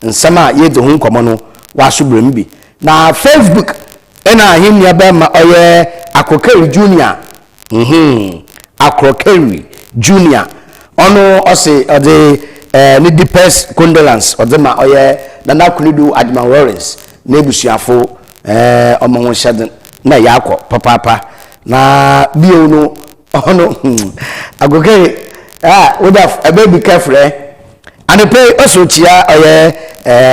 nsama ye de hu nkomo no wa so breme bi na Facebook ena himnia ba ma oye Akokeri Junior Akokeri Junior ono ose ode ni deepest condolence ode ma oye nana kunidu Adman Lawrence na ebusuafo omo ho hyeden na yakọ papa na bio no ono Akokeri woda ebe be careful and pay also chia oye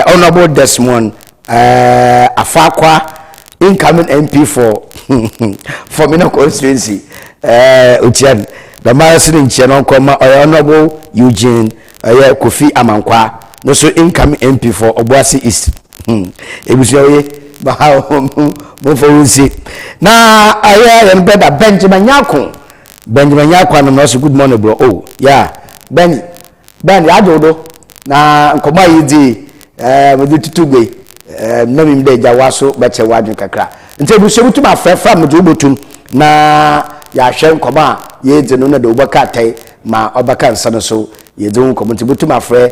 honorable Desmond Afakwa incoming MP for Minna constituency Utian the Marasin Channel Koma honorable Eugene Kofi Amankwa no so incoming MP for Obuasi East it was your na aya and better Benjamin Yako and also good morning bro. Oh yeah Ben adodo na nkoma yidi with tutugbe na mi mde jawaso beche wadun kakra nti ebuso butuma frefa mdu botum na ya hwe nkoma yedi no na do baka tai ma obaka nsa no so yedi nkoma nti butuma fre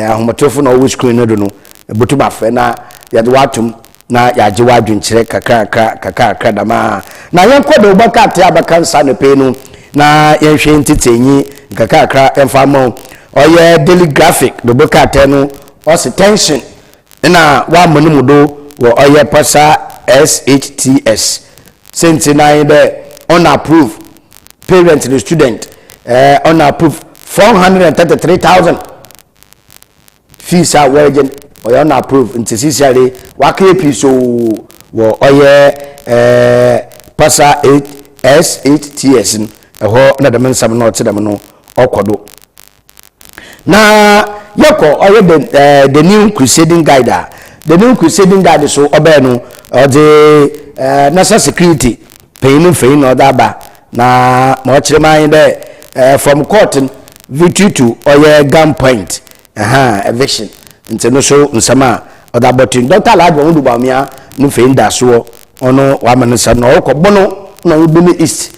ahomatofo na owo screen no do no butuma fre na yedi watum na yaje wadun kire kakra dama na yenko do baka tai abaka nsa no pe no na yenhwe ntitenyi kakra enfamo oye daily graphic do baka tai no osi tension na wa monumudo wo oye pasa SHTS since na the unapproved parent to the student unapproved 433,000 fees are wagen or unapproved into CCRA wa KP wo oye pasa SHTS ho na the men sam no to them no okodo na yoko oye the new crusading guide the new crusading guide so obenu the national security paying fein or daba na mo kire man there from court victory to oye gunpoint eviction into no so nsama oda botin Dr. Ladwo Ndubamia no fein da so ono wa manisa no okobono na udumi east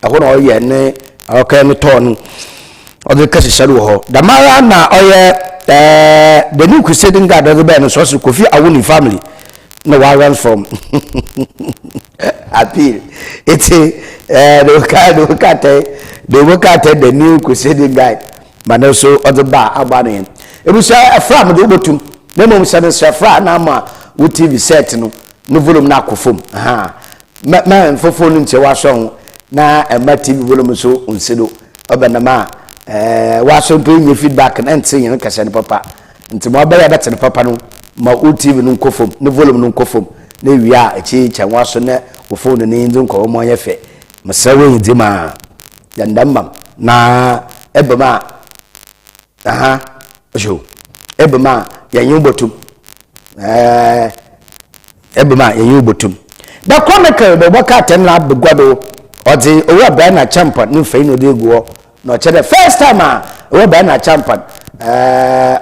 ahono oye ne okay no ton other kashisharu ho damara na oye the new crusading guard of the band so Kofi Awuni family no one runs from appeal it's they look at the new crusading guide but also other bar abani it was a from the ubotum no mo say fra na ma wo TV set no volume na akofom man for phone nche wa so na ma TV volume so unsedo obenama waso to nye feedback na ntse yin kase ne papa nti mo ba ya bete ne papa no ma TV no nkofom ne volume no nkofom na wia echi chan waso na wo phone ne ndu nko mo ye fe masawe ndi ma ya ndamam na ebema ojo ebema ya yin botum ebema ya yin botum the chronicle the waka tem na begwado odi owa ba na champion no fe no de guo no che the first time owa ba na champion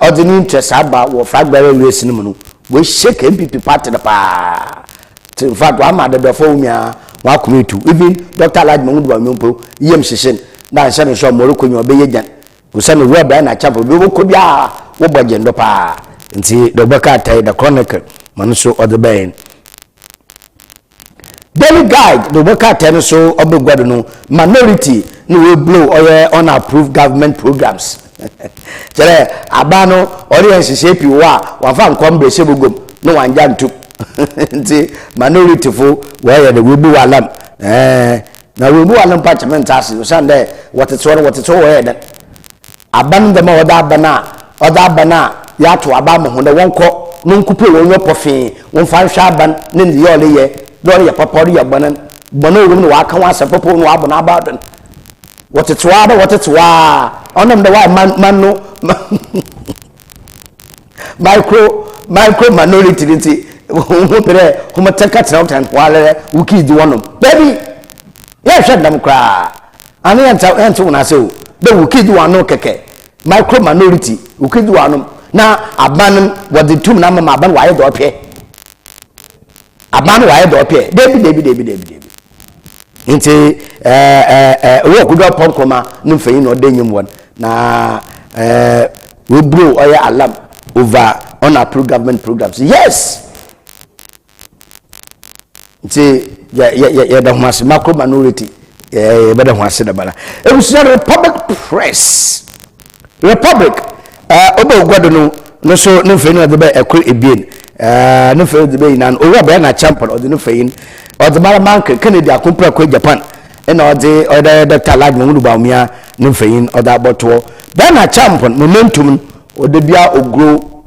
odi ni interest aba wo fagbere race no we shake MPP party na pa in fact wa ma de fo umia wa commit even Dr. Lad Mahmoud wa mpo yem shishin na nse no so moroko nyo be yegan usa no wa bra na champo be ko bia wo bogendo pa nti do baka tai the chronicle man so other bain daily guide do baka tai so obegwado no minority no we blow or unapproved government programs tere abano audience shape wa fa nkom bre sebugom no wanja ntu nti minority fo where the we bu alam na we bu alam parliament as you sande what it's where that aban dem oda bana ya to aba mo ho de wonko no nkupe won yopofe won fa hwa aban ne ndi yole ye do ye papori ya banan bono wum no wa kan wa sapopo no abona abadan what it's wa onam the wa man no micro minority nti who pere who mataka trautan wale wiki di wonom baby ya hwɛ dam kra ane enta wona se o be wiki di wano keke micro minority wiki di wano na aban what the tum na mama aban wa ye do pɛ aban wa ye do pɛ debi nti wo kudo ponkoma no mfanyi no denyim won na we blow oya alarm over unapproved government programs. Yes. Nti ya da hwase macro minority be da hwase da bala e was Republic Press Republic obo gwado no so no mfanyi no de be ekol ebien no mfanyi de be nan owa be na champion o de no mfanyi Odemara Manke Kennedy akompra kwa Japan ena ode Dr. Lad Mahmoud Baumia nimfeyin oda boto Bena champion momentum ode bia ogro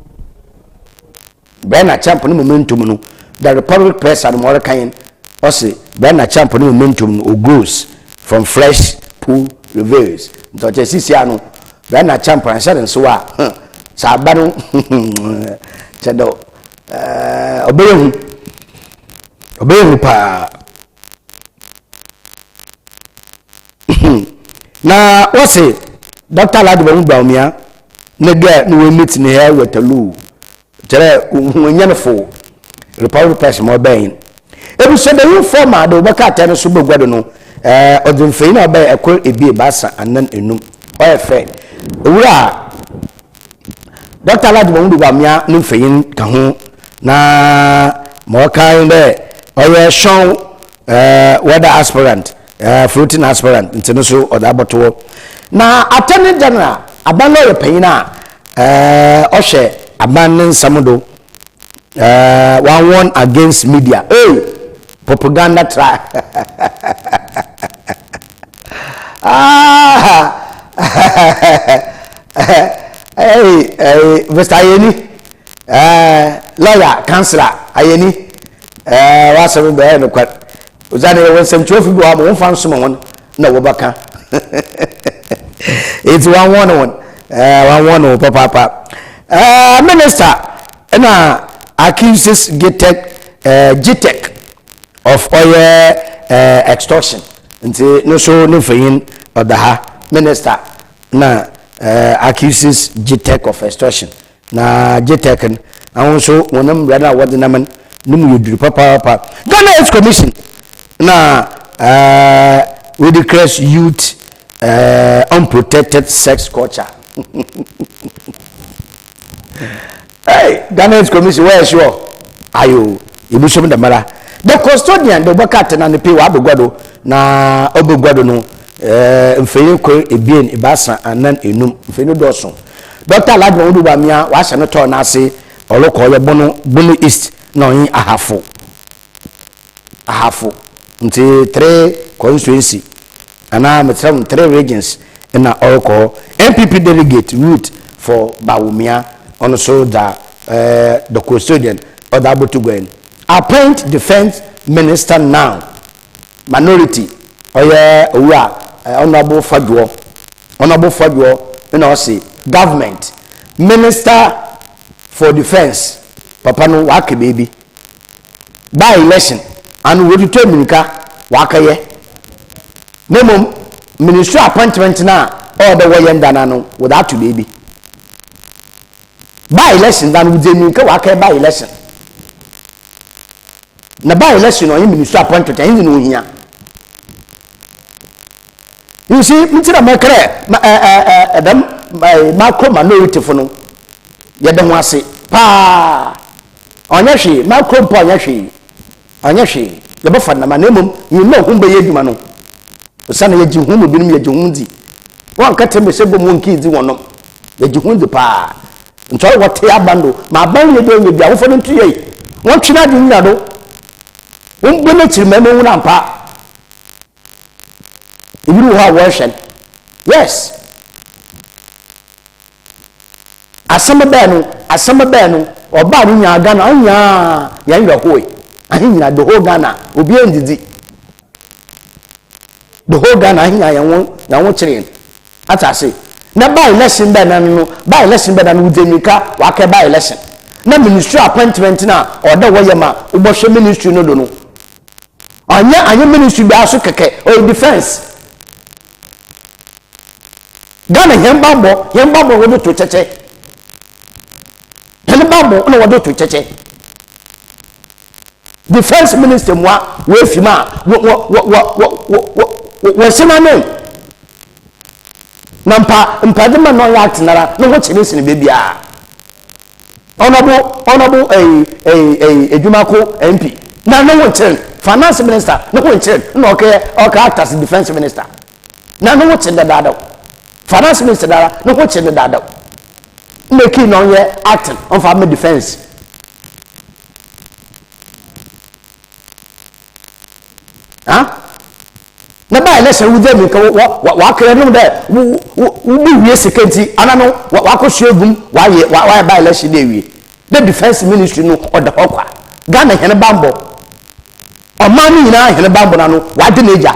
Bena champion momentum no the Republic Press and more kind ose Bena champion momentum ogros from fresh pool reviews ntoche sisi anu Bena champion share so a sabanu chedo obehu pa na wose Dr. Lad Mahmoud Baumia ne get no meet ne here wetalu tere wonyanfo Republic Press mo bain ebu se the informer do baka tane so begwado no odemfei na ba ekol ebi basa anan enum oyefe ewura Dr. Lad Mahmoud Baumia no feyin ka ho na mo kan be oye show weather aspirant floating aspirant ntino so odaboto na attorney general abano repayina ohwe abannen samudo one against media propaganda try Mr. Ayeni lawyer counselor Ayeni wasem be no kwat uzane wonsem trophy bo am won fan soma won na wo baka it's 111 papa minister na accuses GTEC of oil extortion nti no so no fayin odaha minister na accuses GTEC of extortion na GTEC and so wonam rada wodinaman num yudru papa Ghana Youth Commission na we declare youth unprotected sex culture. Hey, Ghana Youth Commission where sure ayo ibushom da mara the custodian the bucket na ne pay wa abegwado na obegwado no mfeyin ko ebien ibasa anan enum mfeyin doso Dr. Lad Mahmoud Baumia wa hye no to na ase oloko ye bono east na yin ahafo nti 3 constituency ana metram 3 regions na oloko MPP delegate route for Baumia on so da the custodian oda botugwen appoint defense minister now minority oye owura honorable Fadwo na o say government minister for defense papa no wake baby by election and we determine ka wakaye memom ministry appointment na all the way ndana no without to baby by election dan we determine ka wakaye by election na by election on ministry appointment and no here. You see, Mr. Macre, them macro minority for no. Yadam was it. Pa on yashi, macro pa yashi. On yashi, the buffer, my name, you know whom be Yedumano. The son of Yajum will be me a Jumundi. One cut him a simple monkey, the one of the Jumundi pa. And try what they are bundle. My bone you're doing with the offer to you. What should I do now? Won't be to remember one pa. If you have worship, yes. Asamba benu, or bad in your Ghana, younger hoy. I think the whole Ghana will be ended. The whole Ghana, I won't train. As I say, now buy lesson better, buy lesson better than Udemika, waka buy lesson. No ministry appointment now, or the Wayama, Ubosha ministry no dono. And your ministry be also keke or defense. Ghana yembambo wodo to cheche. Yembambo no wodo to cheche. Defense minister moi we fima we sima name. Nampa de man no yact nara no ho chinese ni bebia. Honorable Ejumako MP. Na no one chen finance minister no one chen no okay act as defense minister. Na no one chen da dado. Finance minister dara no ho chene dada making on ye acting on family defense na ba election with them wa kere no there we security anano wa ko shegum wa ba election dey we the defense ministry no order hokwa Ghana hene bambo o mani nyina hene bambo na no wa de neja.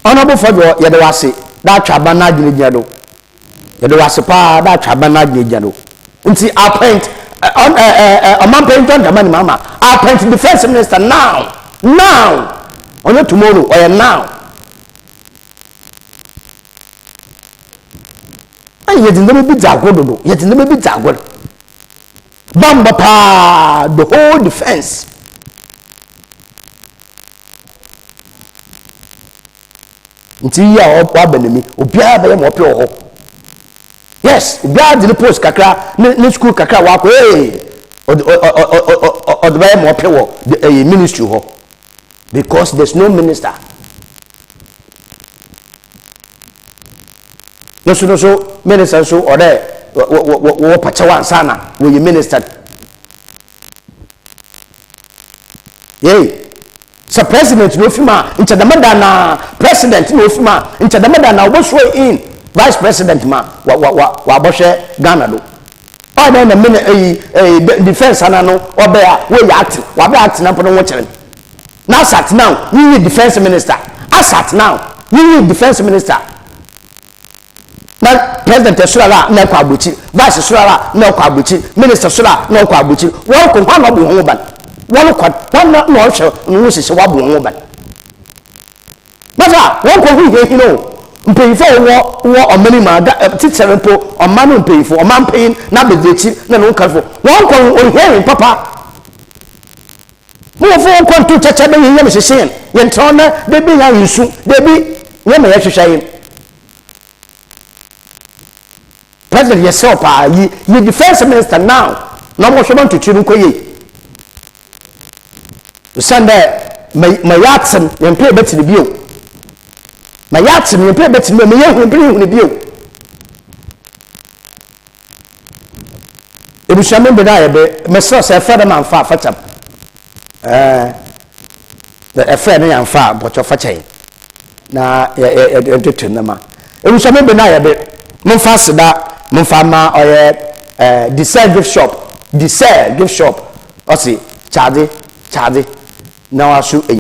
Honorable for your Yadawasi, that Chabana Gilliado. Yadawasi pa, that Chabana Gilliado. Until appoint a man painter, the money mama. Appoint defense minister now. Or not tomorrow, or now. And yet in the baby Zagodo, yet in the baby Zagod. Bamba pa, the whole defense. Until ya opa benemi obia be mo pe ho yes obia di post kakra ne school kakra wa ko o de be mo pe wo the ministry ho because there's no minister no so minister so or there wo pachawa sana wo minister yey. So president no fima into the madana president no fima into the madana was in vice president ma wa boshe Ghana do all then a minute defense anano or be we act wa be act na pono wo kire now sat now you defense minister asat now you defense minister na president surala na kwa abuchi vice surala na kwa abuchi minister surala na kwa abuchi wo ko kwa no bu ho ban one no show no se wabu won ba masa won ko hu he no mpeyifo wo omani ma teacher po omanu mpeyifo oman peyin na bedechi na no kafo won ko o hearing papa mo fo ko to cheche be yem sesen ye ntona de bi ya yusu de bi ye me hwehwe president yourself you defense minister now no mo shoban to chiru ko ye Sunday, my yatsen, you pay better the view. My yatsen, you pay better the young view. If you shall remember that, my source, a father man far fetch up. The friend and far, but your fetching. Now, a number. If you shall remember that, Mumfasa, Mumfama, or the sale gift shop, or see, Charlie. Now I shoot